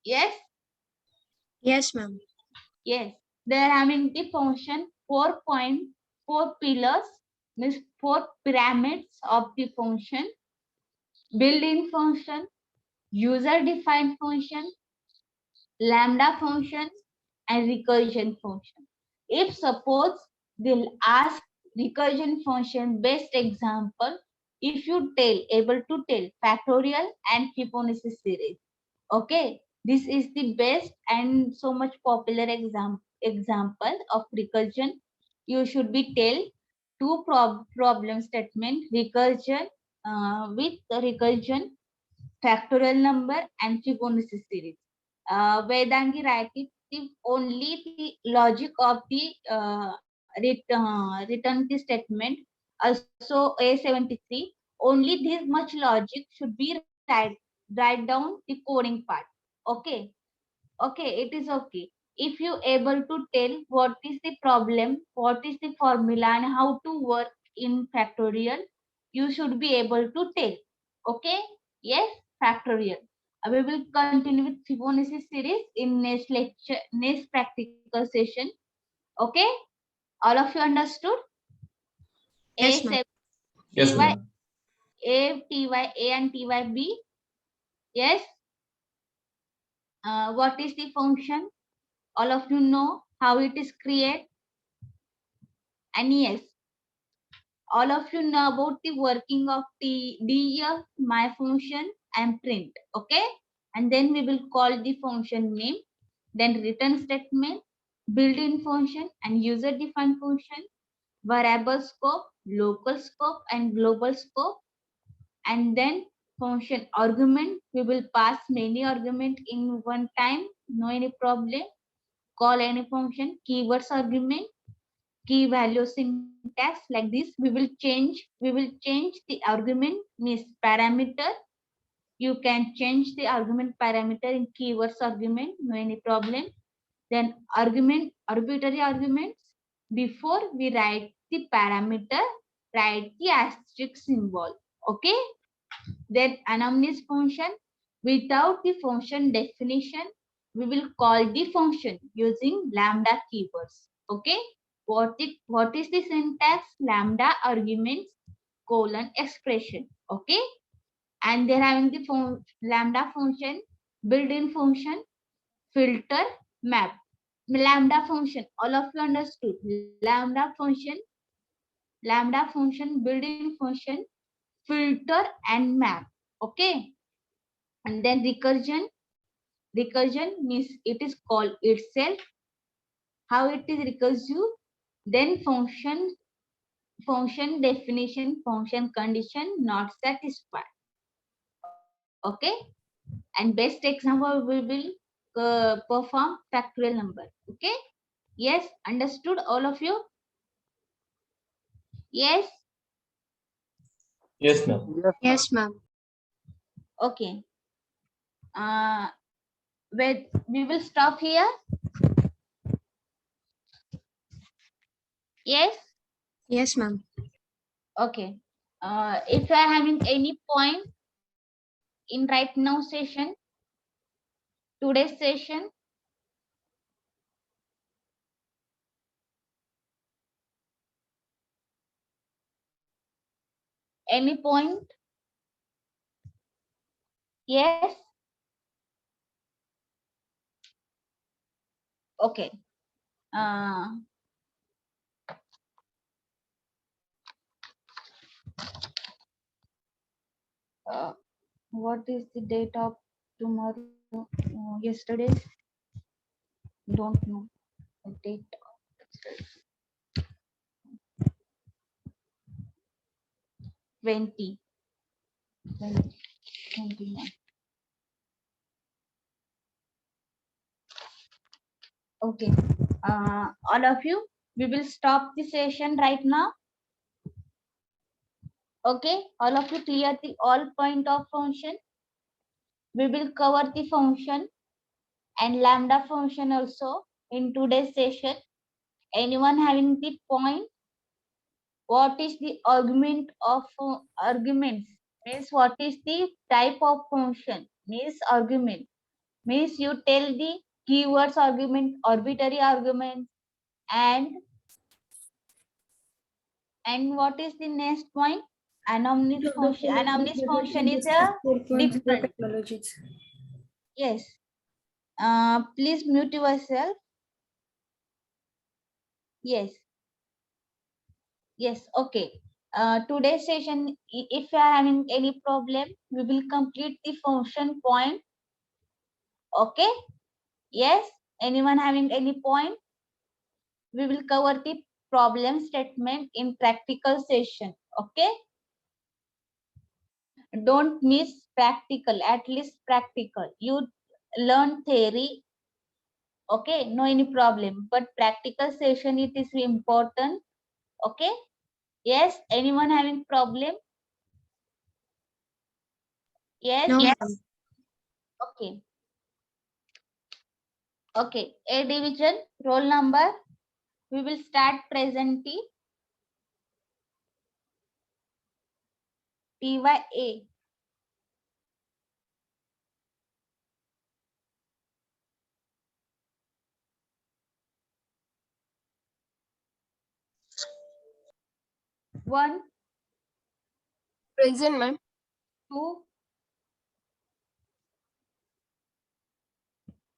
Yes. Yes, ma'am. Yes, they are having the function 4 pillars, means 4 pyramids of the function: built-in function, user-defined function, lambda function, and recursion function. If suppose they'll ask recursion function best example, if you able to tell factorial and Fibonacci series. Okay, this is the best and so much popular example of recursion. You should be tell two problem statement: recursion with the recursion, factorial number, and Fibonacci series. Vedangi write it only the logic of the return the statement. Also A73, only this much logic should be write down the coding part. Okay, okay, it is okay. If you able to tell what is the problem, what is the formula, and how to work in factorial, you should be able to tell. Okay, yes, factorial. We will continue with Fibonacci series in next lecture, next practical session. Okay, all of you understood? Yes, ma'am. Yes, Ty, ma'am. A and Tyb. Yes. What is the function? All of you know how it is created. And yes, all of you know about the working of the def, my function, and print. Okay, and then we will call the function name, then return statement, built-in function, and user-defined function, variable scope, local scope, and global scope. And then function argument, we will pass many argument in one time, no any problem. Call any function, keywords argument, key value syntax. Like this we will change the argument means parameter. You can change the argument parameter in keywords argument, no any problem. Then argument, arbitrary arguments. Before we write the parameter, write the asterisk symbol. Okay. Then anonymous function, without the function definition, we will call the function using lambda keywords. Okay. What is the syntax? Lambda arguments colon expression. Okay. And they're having the lambda function, built-in function, filter, map. Lambda function, all of you understood. Lambda function, built-in function, filter, and map. Okay. And then recursion means it is called itself, how it is recursive. Then function definition, function condition not satisfied. Okay, and best example we will perform factorial number. Okay, yes, understood all of you? Yes. Yes, ma'am. Yes, ma'am. Okay, wait, we will stop here. Yes. Yes, ma'am. Okay, if you are having any point in right now session, today's session, any point? Yes. Okay. What is the date of tomorrow? Yesterday? Don't know the date. 20, 20, 21. Okay. All of you, we will stop the session right now. Okay. All of you clear the all point of function. We will cover the function and lambda function also in today's session. Anyone having the point? What is the argument of arguments? Means what is the type of function? Means argument. Means you tell the keywords argument, arbitrary argument, and what is the next point? Anomalous function. Anomalous function is a different. Technologies. Yes. Please mute yourself. Yes. Yes. Okay. Today's session, if you are having any problem, we will complete the function point. Okay. Yes. Anyone having any point? We will cover the problem statement in practical session. Okay. Don't miss practical, at least practical. You learn theory. Okay. No any problem. But practical session, it is important. Okay. Yes. Anyone having problem? Yes. No, Yes. ma'am. Okay. Okay. A division, roll number. We will start presently. TYA. One, Present, ma'am. 2,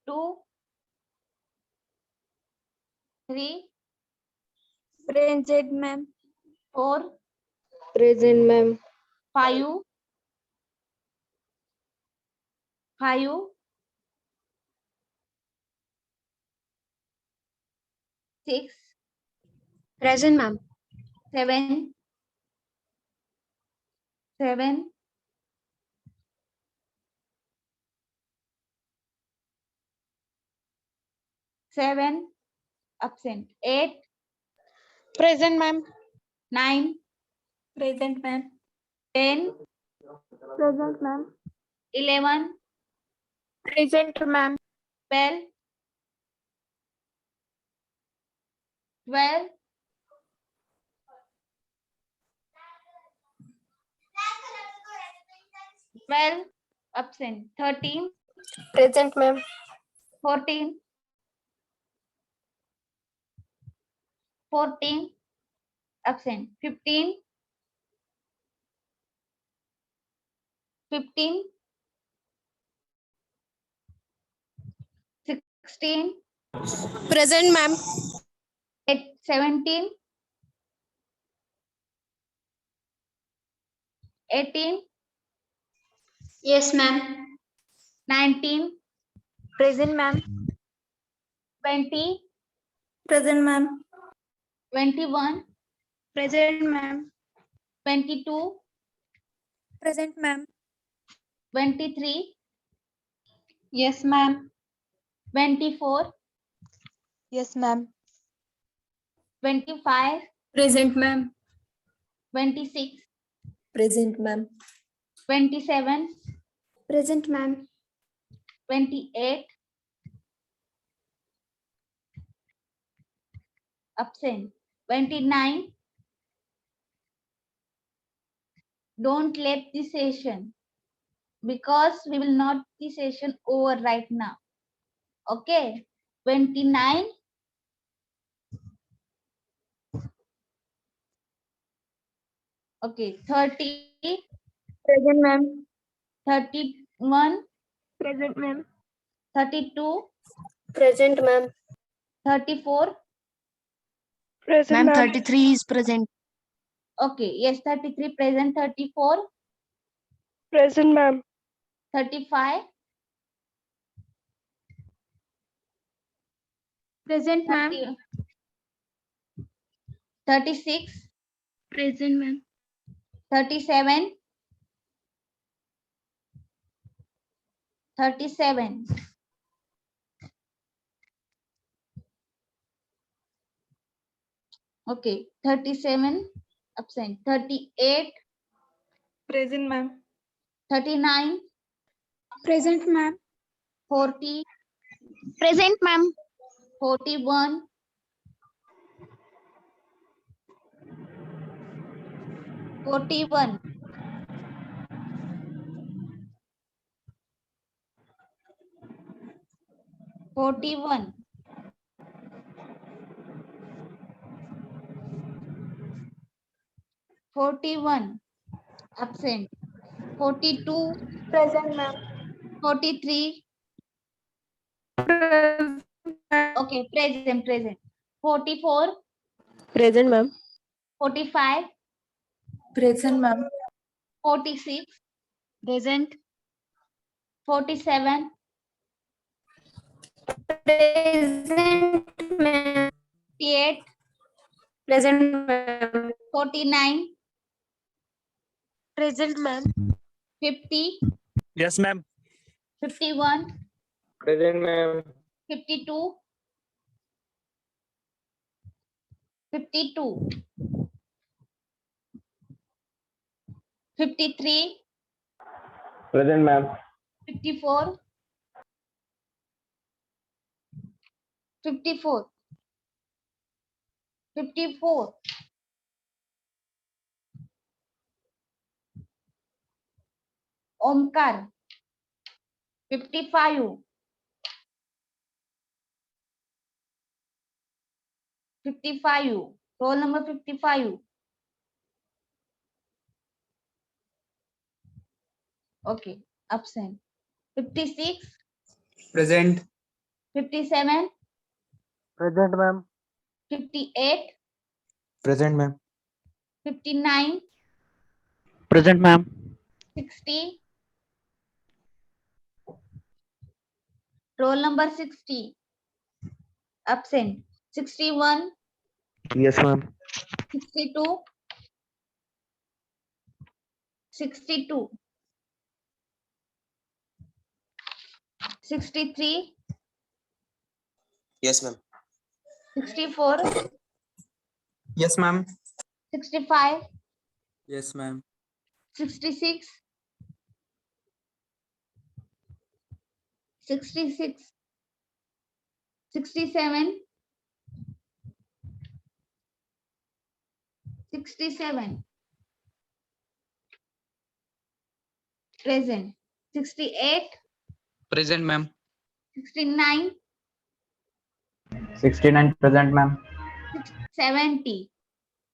2, 3, Present, ma'am. 4, Present, ma'am. 5, 5, 6, Present, ma'am. 7, 7, 7, absent. 8, Present, ma'am. 9, Present, ma'am. 10, Present, ma'am. 11, Present, ma'am. 12, 12, 12, absent. 13, Present, ma'am. 14, 14, absent. 15, 15, 16, Present, ma'am. 17, 18, Yes, ma'am. 19, Present, ma'am. 20, Present, ma'am. 21, Present, ma'am. 22, Present, ma'am. 23, Yes, ma'am. 24, Yes, ma'am. 25, Present, ma'am. 26, Present, ma'am. 27, Present, ma'am. 28, absent. 29, don't let the session because we will not the session over right now. Okay. 29, okay. 30, Present, ma'am. 31, Present, ma'am. 32, Present, ma'am. 34. Present, ma'am. 33 is present. Okay. Yes, 33 present, 34, Present, ma'am. 35, Present, 30, 36, Present, ma'am. 37. 37. Okay, 37 absent. 38. Present, ma'am. 39. Present, ma'am. 40. Present, ma'am. 41. 41. 41. 41. Absent. 42. Present, ma'am. 43. Present. Okay, present. 44. Present, ma'am. 45. Present, ma'am. 46. Present. 47. Present, ma'am. 48. Present, ma'am. 49. Present, ma'am. 50. Yes, ma'am. 51. Present, ma'am. 52. 52. 53. Present, ma'am. 54. 54. 54. Omkar. 55. 55. Roll number 55. Okay, absent. 56. Present. 57. Present, ma'am. 58. Present, ma'am. 59. Present, ma'am. 60. Roll number 60. Absent. 61. Yes, ma'am. 62. 62. 63. Yes, ma'am. 64. Yes, ma'am. 65. Yes, ma'am. 66. 66. 67. 67. Present. 68. Present, ma'am. 69. 69 present, ma'am. 70.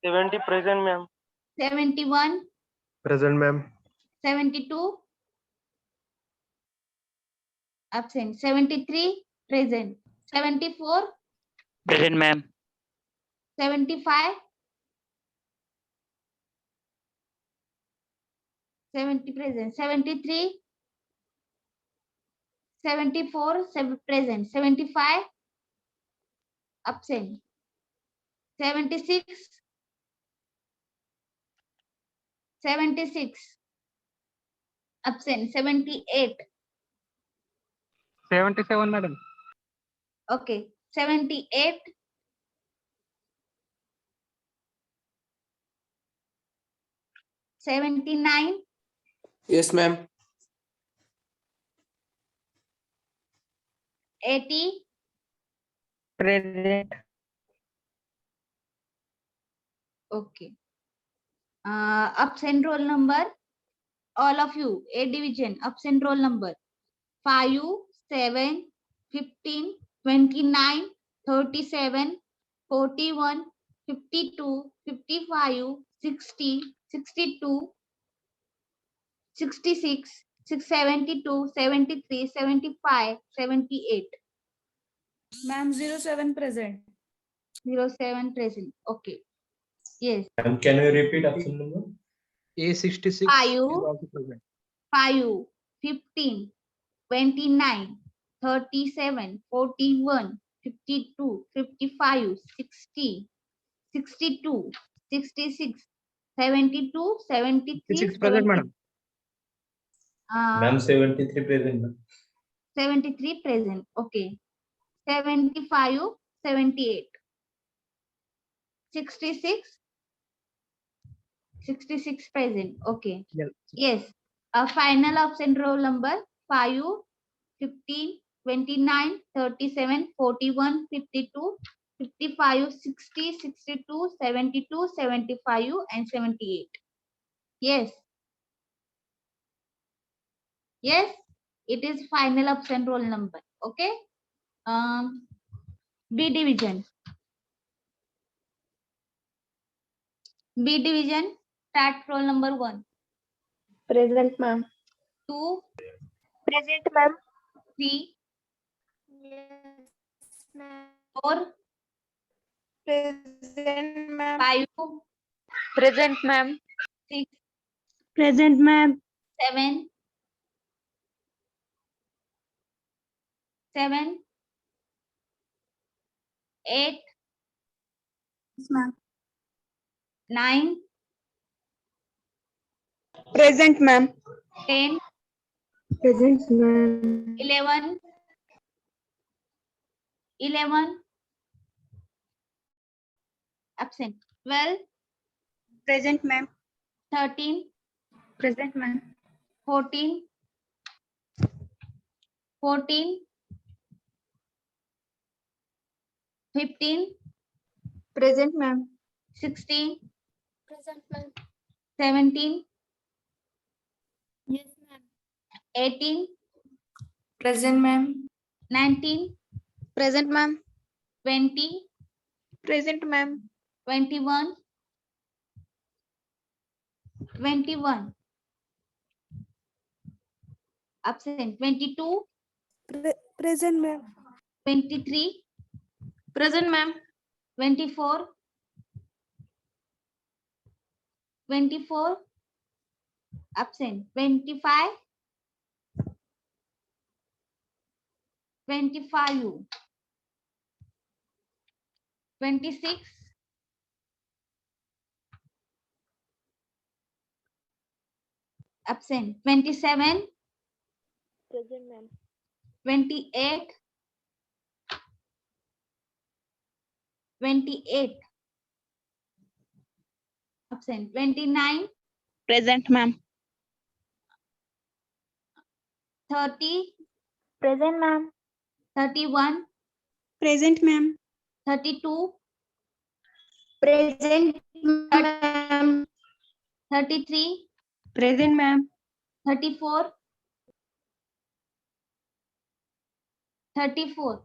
70 present, ma'am. 71. Present, ma'am. 72. Absent. 73. Present. 74. Present, ma'am. 75. 70 present. 73. 74. Present. 75. Absent. 76. 76. Absent. 78. 77, madam. Okay. 78. 79. Yes, ma'am. 80. Present. Okay. Absent roll number. All of you. A division. Absent roll number. 5, 7, 15, 29, 37, 41, 52, 55, 60, 62, 66, 72, 73, 75, 78. Ma'am, 07 present. 07 present. Okay. Yes. And can you repeat option number? A66 5, is also present. 5, 15, 29, 37, 41, 52, 55, 60, 62, 66, 72, 73, 6 present, madam. Ma'am, 73 present. ma'am. 73 present. Okay. 75, 78. 66, 66 present. Okay. Yes. Yes. Final absent roll number 5, 15, 29, 37, 41, 52, 55, 60, 62, 72, 75, and 78. Yes. Yes. It is final absent roll number. Okay. B division. B division. Start roll number 1, Present, ma'am. 2, Present, ma'am. 3, Yes, ma'am. 4, Present, ma'am. 5, Present, ma'am. 6, Present, ma'am. 7, 8, Yes, ma'am. 9, Present, ma'am. 10, Present, ma'am. 11, absent, 12, Present, ma'am. 13, Present, ma'am. 14, 15, Present, ma'am. 16, Present, ma'am. 17, Yes, ma'am. 18, Present, ma'am. 19, Present, ma'am. 20, Present, ma'am. 21, 21, absent, 22, Present, ma'am. 23, Present, ma'am. 24, 24, absent, 25, 25, 26, 27, Present, ma'am. 28, 28, absent, 29, Present, ma'am. 30, Present, ma'am. 31, Present, ma'am. 32, Present, ma'am. 33, Present, ma'am. 34, 34,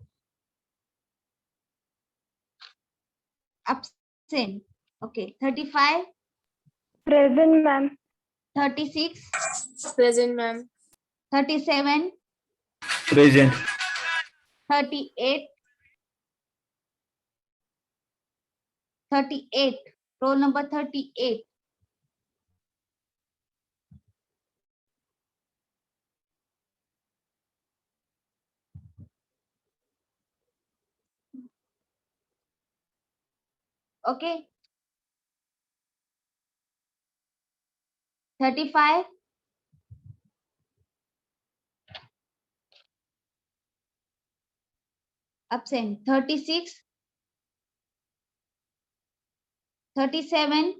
absent, okay, 35, Present, ma'am. 36, Present, ma'am. 37, Present. 38, 38, roll number 38, okay, 35, absent, 36, 37,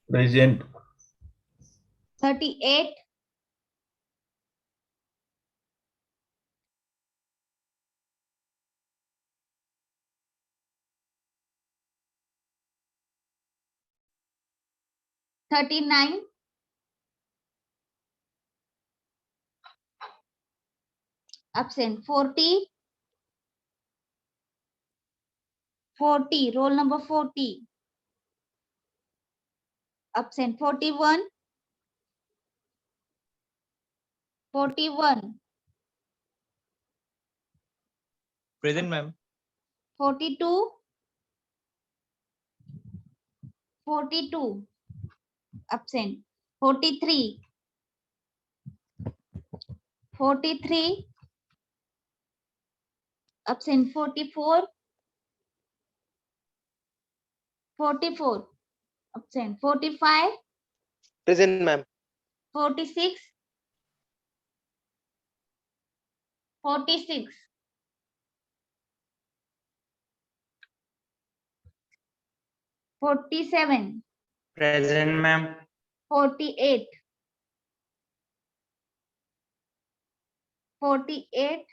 Present. 38, 39, absent, 40, 40, roll number 40, absent, 41, 41, Present, ma'am. 42, 42, absent, 43, 43, absent, 44, 44, Absent. 45, Present, ma'am. 46, 46, 47, Present, ma'am. 48, 48,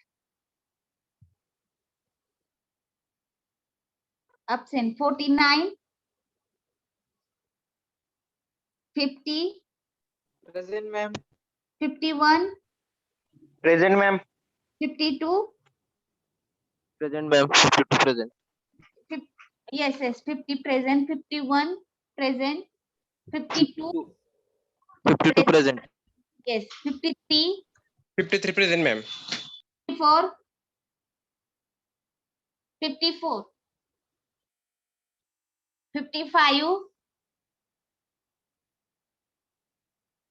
absent. 49, 50, Present, ma'am. 51, Present, ma'am. 52, Present, ma'am. 52 present. yes, 50 present, 51 present, 52 52 present. yes, 53, 53 present, ma'am. 54, 54, 55,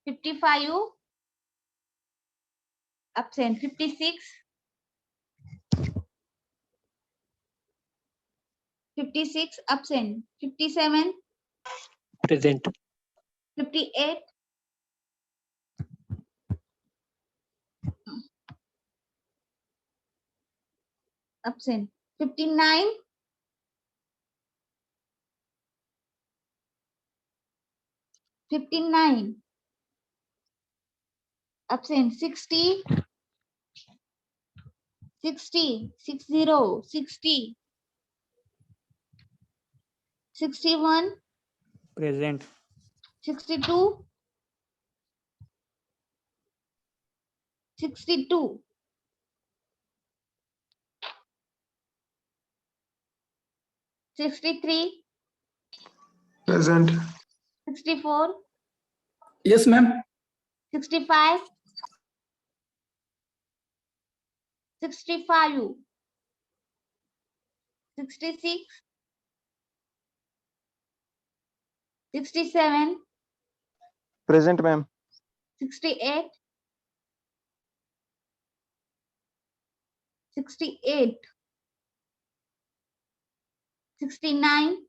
55, absent. 56, 56, absent. 57, Present. 58, absent. 59, 59, absent. 60, 60, 60, 60, 61, Present. 62, 62, 63, Present. 64, Yes, ma'am. 65, 65, 66, 67, Present, ma'am. 68, 68, 69,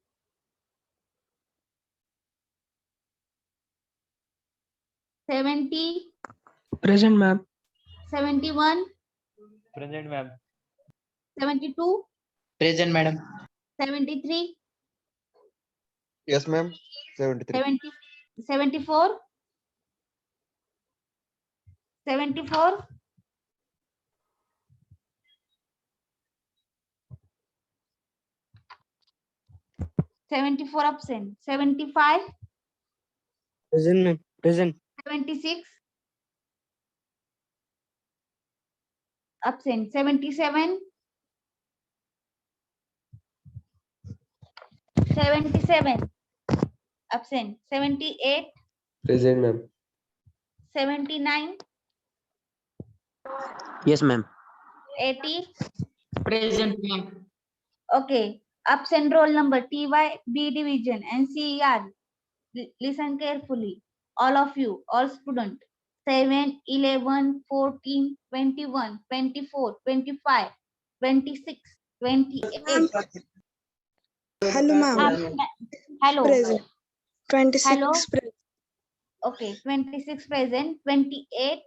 70, Present, ma'am. 71, Present, ma'am. 72, Present, madam. 73, Yes, ma'am. 73. 70, 74, 74, 74 absent, 75, Present, ma'am. Present. 76, absent, 77, 77, absent, 78, Present, ma'am. 79, Yes, ma'am. 80, Present, ma'am. okay, absent roll number TY, B division and CER. Listen carefully. All of you, all students. 7, 11, 14, 21, 24, 25, 26, 28. Hello, ma'am. Hello. Present. 26 Hello. present. Okay, 26 present, 28,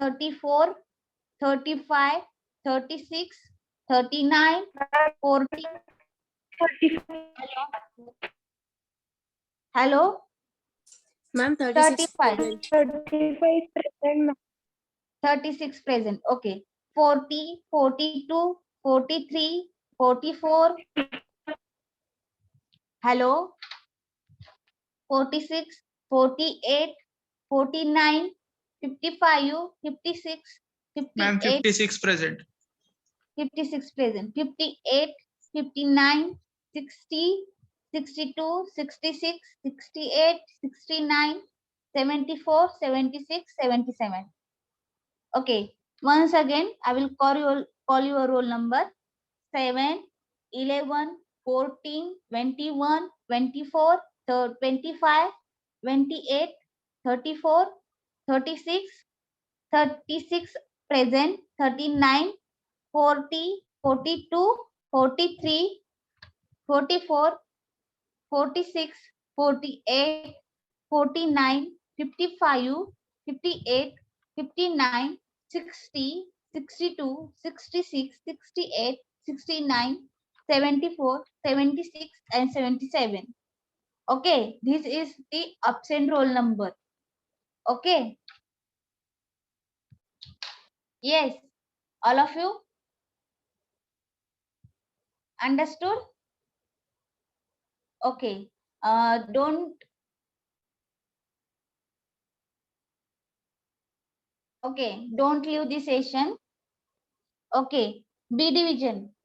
34, 35, 36, 39, 40. Hello. Ma'am, 35. 35 present, ma'am. 36 present. Okay. 40, 42, 43, 44. Hello. 46, 48, 49, 55, 56, Ma'am, 58, 56 present. 56 present. 58, 59, 60, 62, 66, 68, 69, 74, 76, 77. Okay. Once again, I will call your roll number 7, 11, 14, 21, 24, 25, 28, 34, 36, 36 present, 39, 40, 42, 43, 44, 46, 48, 49, 55, 58, 59, 60, 62, 66, 68, 69, 74, 76, and 77. Okay, this is the absent roll number. Okay. Yes, all of you understood? Okay. Don't. Okay, don't leave the session. Okay, B division.